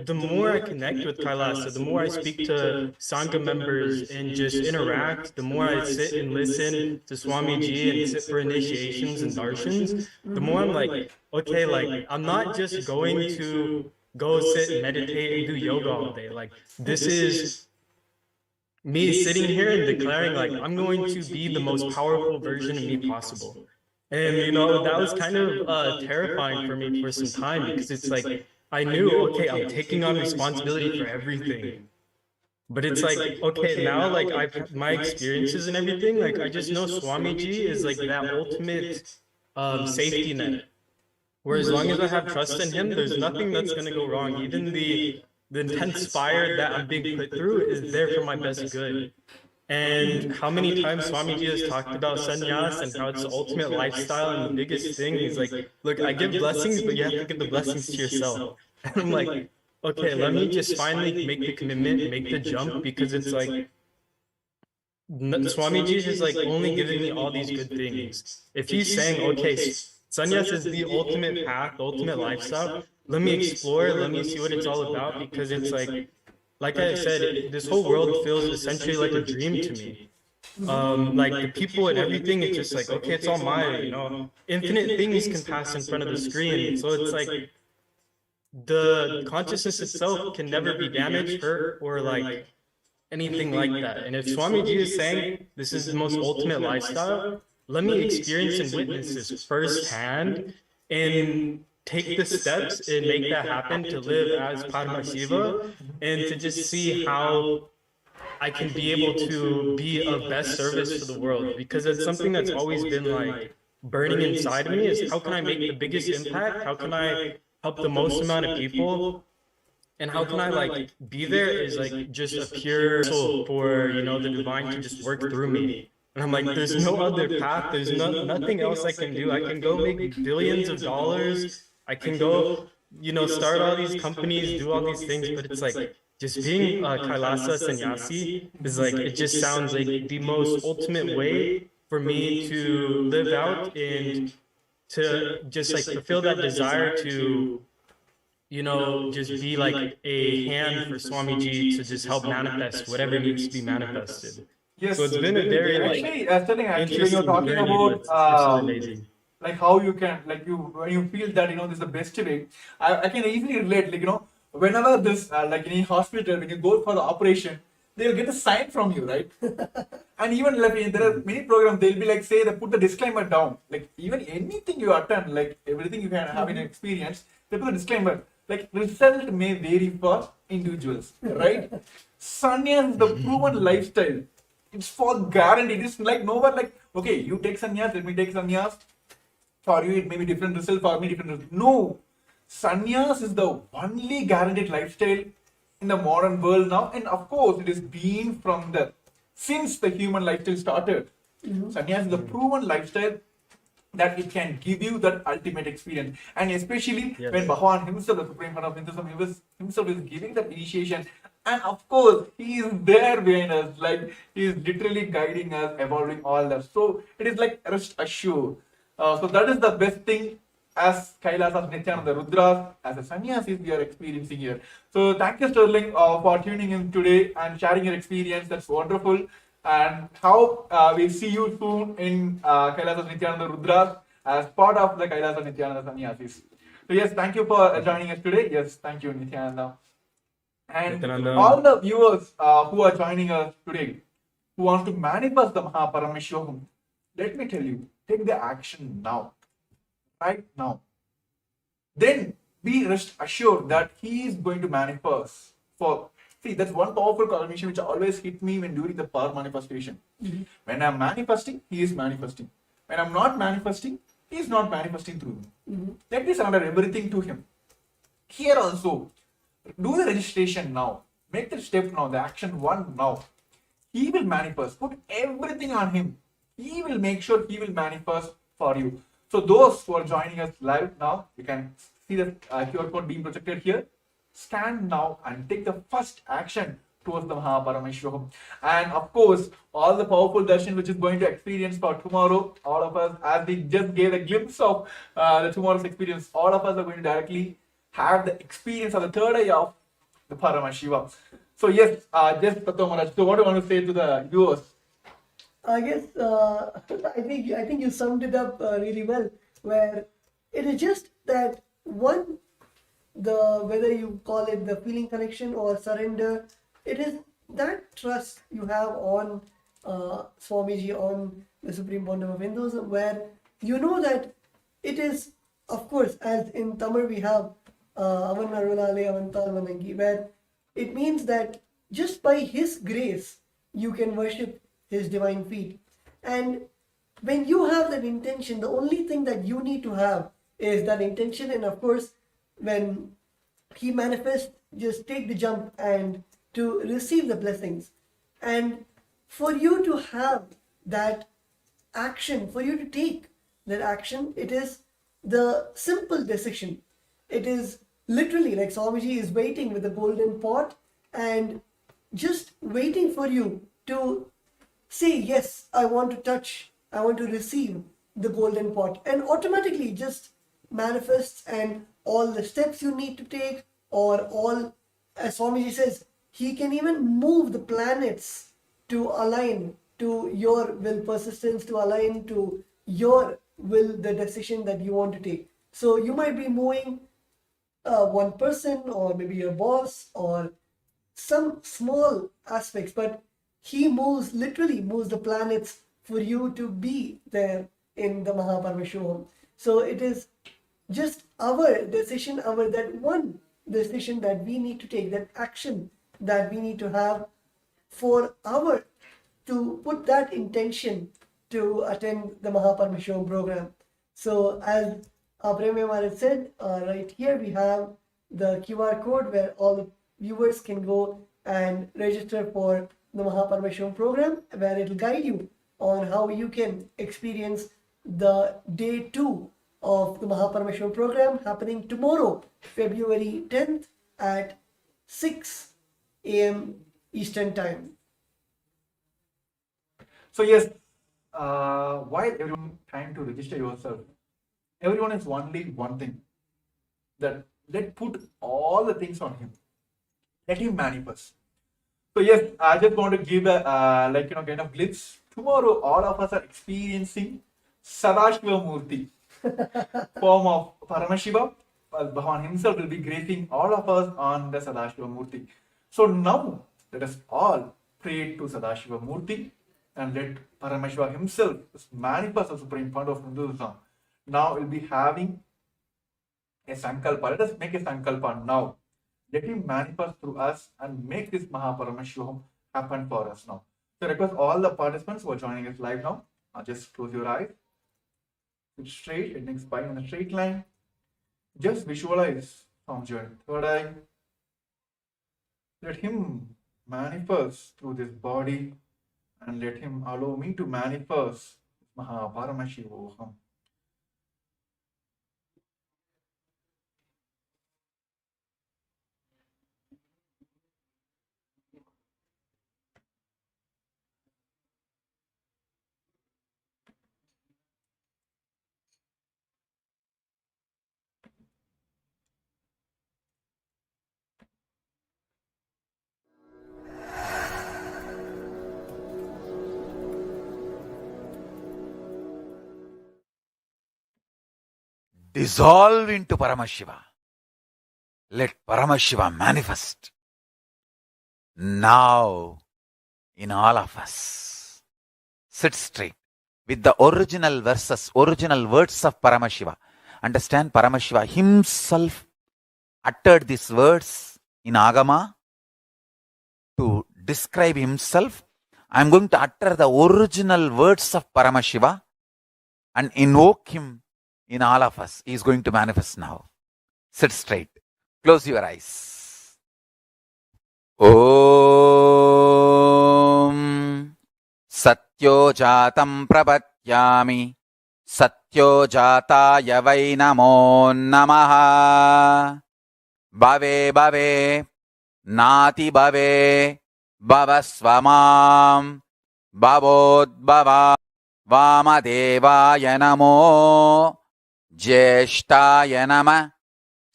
Speaker 8: the more I connect with Kailasa, the more I speak to Sangha members and just interact, the more I sit and listen to Swamiji and sit for initiations and darshans, the more I'm like, okay, like I'm not just going to go sit and meditate and do yoga all day. Like this is me sitting here and declaring like I'm going to be the most powerful version of me possible. And that was kind of terrifying for me for some time, because it's like I knew, okay, I'm taking on responsibility for everything. But it's like, okay, now like I've my experiences and everything, like I just know Swamiji is like that ultimate safety net. Where as long as I have trust in him, there's nothing that's gonna go wrong. Even the intense fire that I'm being put through is there for my best good. And how many times Swamiji has talked about sannyas and how it's the ultimate lifestyle, and the biggest thing is like, look, I give blessings, but you have to give the blessings to yourself. And I'm like, okay, let me just finally make the commitment, make the jump, because it's like, Swamiji has like only given me all these good things. If he's saying, okay, sannyas is the ultimate path, the ultimate lifestyle, let me explore, let me see what it's all about, because it's like I said, this whole world feels essentially like a dream to me. Like the people and everything, it's just like, okay, it's all mine, Infinite things can pass in front of the screen. So it's like the consciousness itself can never be damaged, hurt, or like anything like that. And if Swamiji is saying this is the most ultimate lifestyle, let me experience and witness this firsthand and take the steps and make that happen to live as Paramashiva, and to just see how I can be able to be of best service to the world. Because it's something that's always been like burning inside of me, is how can I make the biggest impact? How can I help the most amount of people? And how can I like be there is like just a pure soul for, the divine to just work through me. And I'm like, there's no other path. There's nothing else I can do. I can go make billions of dollars. I can go, start all these companies, do all these things, but it's like just being a Kailasa sannyasi is like, it just sounds like the most ultimate way for me to live out and to just like fulfill that desire to, just be like a hand for Swamiji to just help manifest whatever needs to be manifested.
Speaker 1: Yes.
Speaker 8: So it's been a very
Speaker 1: actually, when you're talking
Speaker 8: journey,
Speaker 1: about
Speaker 8: it's amazing.
Speaker 1: like how you can, like when you feel that this is the best way, I can easily relate. Like whenever this like in a hospital, when you go for the operation, they'll get a sign from you, right? And even like there are many programs, they'll be like, say they put the disclaimer down. Like even anything you attend, like everything you can have in experience, they put a disclaimer. Like result may vary for individuals, right? Sannyas is the proven lifestyle. It's for guaranteed. It's like no one like, okay, you take sannyas, let me take sannyas. For you, it may be different result. For me, different result. No, sannyas is the only guaranteed lifestyle in the modern world now, and of course, it is been from since the human lifestyle started. Sannyas is the proven lifestyle that it can give you that ultimate experience, and especially when Bhagavan himself, the Supreme Head of Hinduism, himself is giving that initiation, and of course, he is there behind us, like he is literally guiding us, evolving all that. So it is like rest assured. So that is the best thing as Kailasas, Nithyananda, Rudras, as a sannyasis we are experiencing here. So thank you, Sterling, for tuning in today and sharing your experience. That's wonderful. And how we'll see you soon in Kailasas, Nithyananda, Rudras. as part of the Kailasa Nithyananda Sannyasis. So yes, thank you for joining us today. Yes, thank you, Nithyananda. And
Speaker 8: Nithyananda.
Speaker 1: all the viewers who are joining us today, who want to manifest the Mahaparameshwaram, let me tell you, take the action now, right now. Then be rest assured that he is going to manifest. For see, that's one powerful confirmation which always hit me when during the power manifestation. When I'm manifesting, he is manifesting. When I'm not manifesting, he is not manifesting through me. Let me surrender everything to him. Here also, do the registration now. Make the step now, the action one now. He will manifest. Put everything on him. He will make sure he will manifest for you. So those who are joining us live now, you can see the QR code being projected here. Stand now and take the first action towards the Mahaparameshwaram. And of course, all the powerful darshan which is going to experience for tomorrow, all of us, as we just gave a glimpse of the tomorrow's experience, all of us are going to directly have the experience of the third eye of the Paramashivam. So yes, just Tattva Maharaj, so what do you want to say to the viewers?
Speaker 2: I guess I think you summed it up really well. Where it is just that one, the whether you call it the feeling connection or surrender, it is that trust you have on Swamiji, on the Supreme Bondam of Hinduism, where you know that it is, of course, as in Tamil we have Avan Arulale Avantal Manangi, where it means that just by His grace you can worship His divine feet. And when you have that intention, the only thing that you need to have is that intention. And of course, when He manifests, just take the jump and to receive the blessings. And for you to have that action, for you to take that action, it is the simple decision. It is literally like Swamiji is waiting with the golden pot and just waiting for you to say, yes, I want to touch, I want to receive the golden pot, and automatically just manifests. And all the steps you need to take, or all, as Swamiji says, he can even move the planets to align to your will, persistence, to align to your will, the decision that you want to take. So you might be moving one person, or maybe your boss, or some small aspects, but he moves, literally moves the planets for you to be there in the Mahaparameshwaram. So it is just our decision, our that one decision that we need to take, that action that we need to have for our, to put that intention to attend the Mahaparameshwaram program. So as Premya Maharaj said, right here we have the QR code where all the viewers can go and register for the Mahaparameshwaram program, where it will guide you on how you can experience the day 2 of the Mahaparameshwaram program happening tomorrow, February 10th at 6 a.m. Eastern Time.
Speaker 1: So yes, while everyone trying to register yourself, everyone is only one thing, that let put all the things on him. Let him manifest. So yes, I just want to give a kind of glimpse. Tomorrow, all of us are experiencing Sadashiva Murti, form of Paramashiva. Bhagavan himself will be gracing all of us on the Sadashiva Murti. So now, let us all pray to Sadashiva Murti and let Paramashiva himself manifest the Supreme Fund of Hinduism. Now we'll be having a Sankalpa. Let us make a Sankalpa now. Let him manifest through us and make this Mahaparameshwaram happen for us now. So I request all the participants who are joining us live now, just close your eyes, sit straight, head next spine in a straight line. Just visualize from your third eye. Let him manifest through this body, and let him allow me to manifest Mahaparameshwaram.
Speaker 4: dissolve into Paramashiva. Let Paramashiva manifest now in all of us. Sit straight with the original verses, original words of Paramashiva. Understand, Paramashiva himself uttered these words in Agama to describe himself. I am going to utter the original words of Paramashiva and invoke him in all of us. He is going to manifest now. Sit straight. Close your eyes. Om Satyo Jatam Prapatyami Satyo Jataya Vai Namo Namaha Bhave Bhave Nati Bhave Bhavasvamam Bhavodbhava Vamadevaya Namo Jyeshtaya Nama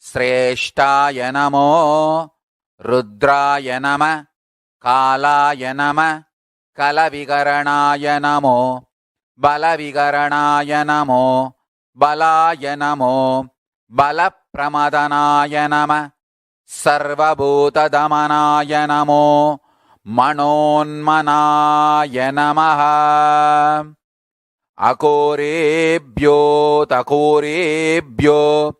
Speaker 4: Sreshtaya Namo Rudraya Nama Kalaya Nama Kalavigaranaya Namo Balavigaranaya Namo Balaya Namo Balapramadhanaya Nama Sarvabhuta Damanaya Namo Manonmanaya Namaha Akorebhyo Takorebhyo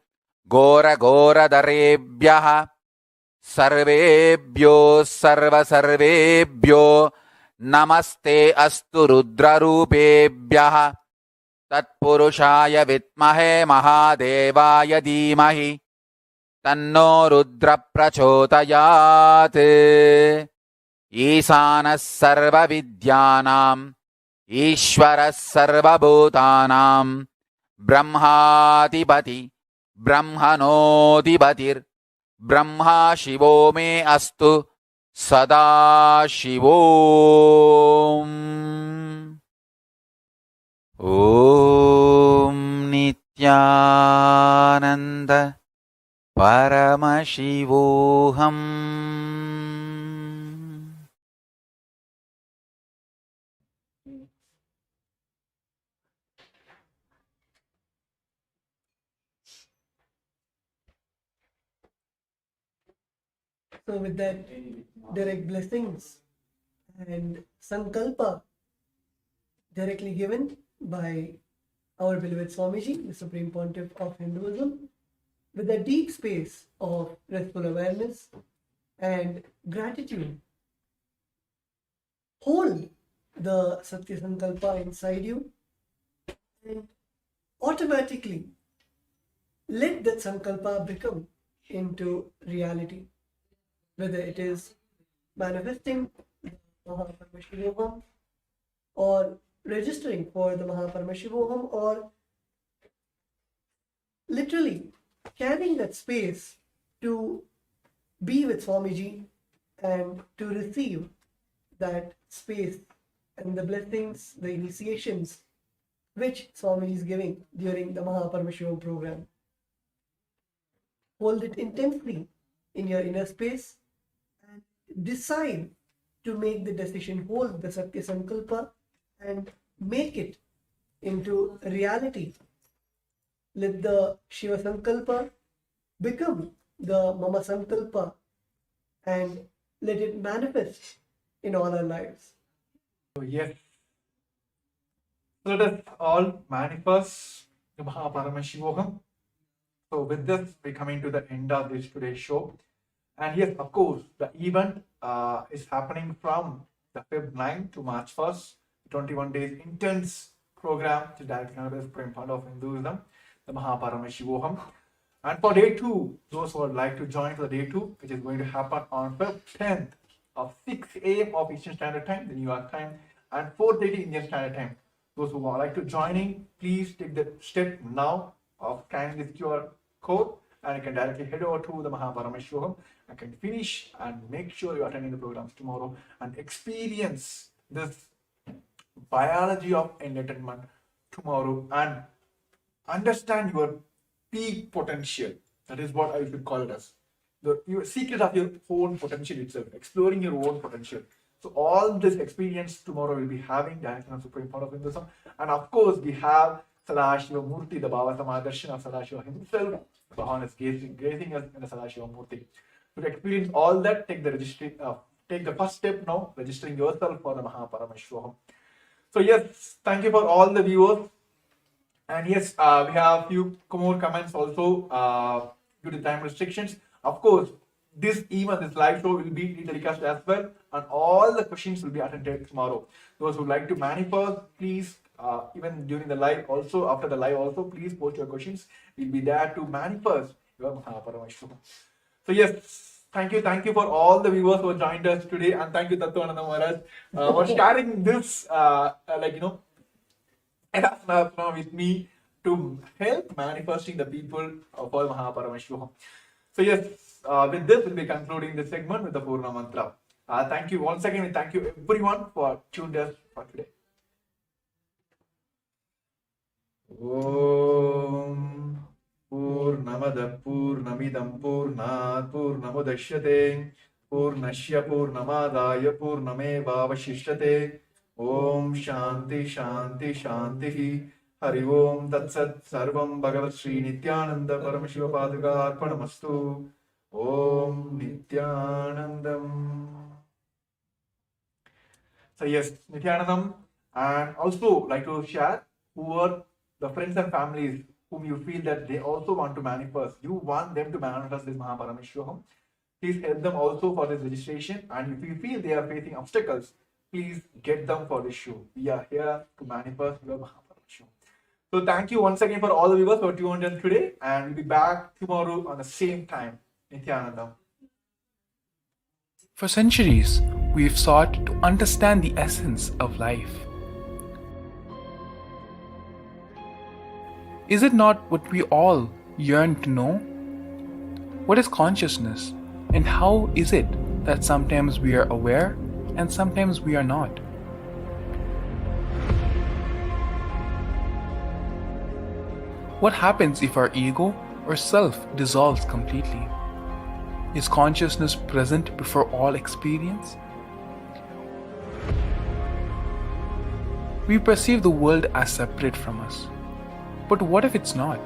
Speaker 4: Gora Gora Darebhyaha Sarvebhyo Sarva Sarvebhyo Namaste Astu Rudra Rupebhyaha Tatpurushaya Vitmahe Mahadevaya Dhimahi Tanno Rudra Prachodayat Isanas Sarva Vidyanam Ishvaras Sarva Bhutanam Brahmadipati Brahmanodipatir Brahma Shivo me astu Sada Shivom Om Nithyananda Paramashivoham.
Speaker 2: So with that direct blessings and sankalpa directly given by our beloved Swamiji, the Supreme Pontiff of Hinduism, with a deep space of restful awareness and gratitude, hold the Satya Sankalpa inside you and automatically let that Sankalpa become into reality. Whether it is manifesting the Mahaparamashivoham or registering for the Mahaparamashivoham or literally carrying that space to be with Swamiji and to receive that space and the blessings, the initiations which Swamiji is giving during the Mahaparamashivam program. Hold it intensely in your inner space and decide to make the decision, hold the Satya Sankalpa and make it into reality. Let the Shiva Sankalpa become the Mama Sankalpa and let it manifest in all our lives.
Speaker 1: So yes, let us all manifest the Mahaparamashivoham. So with this, we're coming to the end of this today's show. And yes, of course, the event is happening from the Feb 9th to March 1st, 21 days intense program to directly connect Supreme Fund of Hinduism, the Mahaparamashivoham. And for day 2, those who would like to join for the day 2, which is going to happen on Feb 10th of 6 a.m. of Eastern Standard Time, the New York time, and 4:30 Indian Standard Time. Those who would like to join in, please take the step now of scanning this QR code and you can directly head over to the Mahaparamashivam and can finish and make sure you're attending the programs tomorrow and experience this biology of enlightenment tomorrow and understand your peak potential. That is what I should call it as. Your secret of your own potential itself, exploring your own potential. So all this experience tomorrow we'll be having directly on Supreme Fund of Hinduism. And of course, we have Sadashiva Murti, the Bhava Samadarshana of Sadashiva himself. Bhavan is gazing us in the Sadashiva Murti. To experience all that, take the first step now, registering yourself for the Paramashivam. So yes, thank you for all the viewers. And yes, we have a few more comments also due to time restrictions. Of course, this live show will be telecast as well, and all the questions will be attended tomorrow. Those who like to manifest, please, even during the live, also after the live, also please post your questions. We'll be there to manifest your Paramashivam. So yes, thank you for all the viewers who joined us today, and thank you Nithyananda Maharaj for sharing this, with me to help manifesting the people of all Paramashivam. So yes, with this we'll be concluding this segment with the Purna Mantra. Thank you once again, and thank you everyone for tuned us for today. Om Purnamada Purnamidam Purnat Purnamudashyate Purnashya Purnamadaya Purnameva Vashishyate. Om Shanti Shanti Shanti. Hari Om Tat Sat Sarvam Bhagavat Sri Nithyananda Paramashiva Paduka Arpanamastu. Om Nithyanandam. So yes, Nithyanandam, and also like to share who are the friends and families whom you feel that they also want to manifest. You want them to manifest this Paramashivam. Please help them also for this registration. And if you feel they are facing obstacles, please get them for this show. We are here to manifest your Paramashivam. So thank you once again for all the viewers who are tuned in today, and we'll be back tomorrow on the same time. Nithyananda.
Speaker 3: For centuries, we've sought to understand the essence of life. Is it not what we all yearn to know? What is consciousness, and how is it that sometimes we are aware and sometimes we are not? What happens if our ego or self dissolves completely? Is consciousness present before all experience? We perceive the world as separate from us. But what if it's not?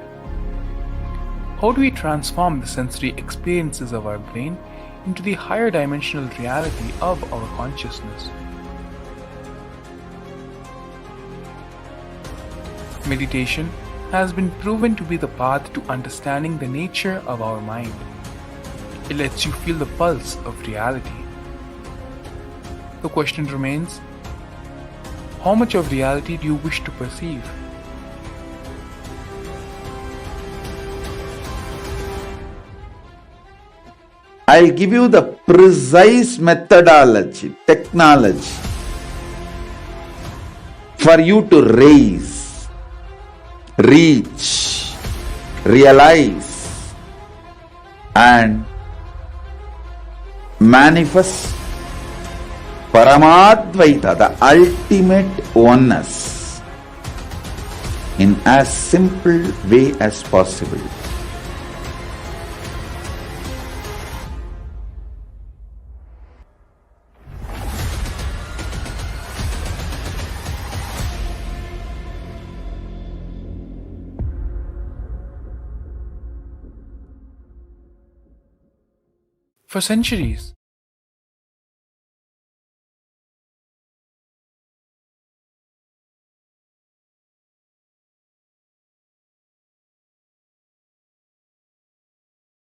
Speaker 3: How do we transform the sensory experiences of our brain into the higher dimensional reality of our consciousness? Meditation has been proven to be the path to understanding the nature of our mind. It lets you feel the pulse of reality. The question remains, how much of reality do you wish to perceive?
Speaker 5: I'll give you the precise methodology, technology for you to raise, reach, realize, and manifest Paramadvaita, the ultimate oneness, in as simple way as possible.
Speaker 3: For centuries,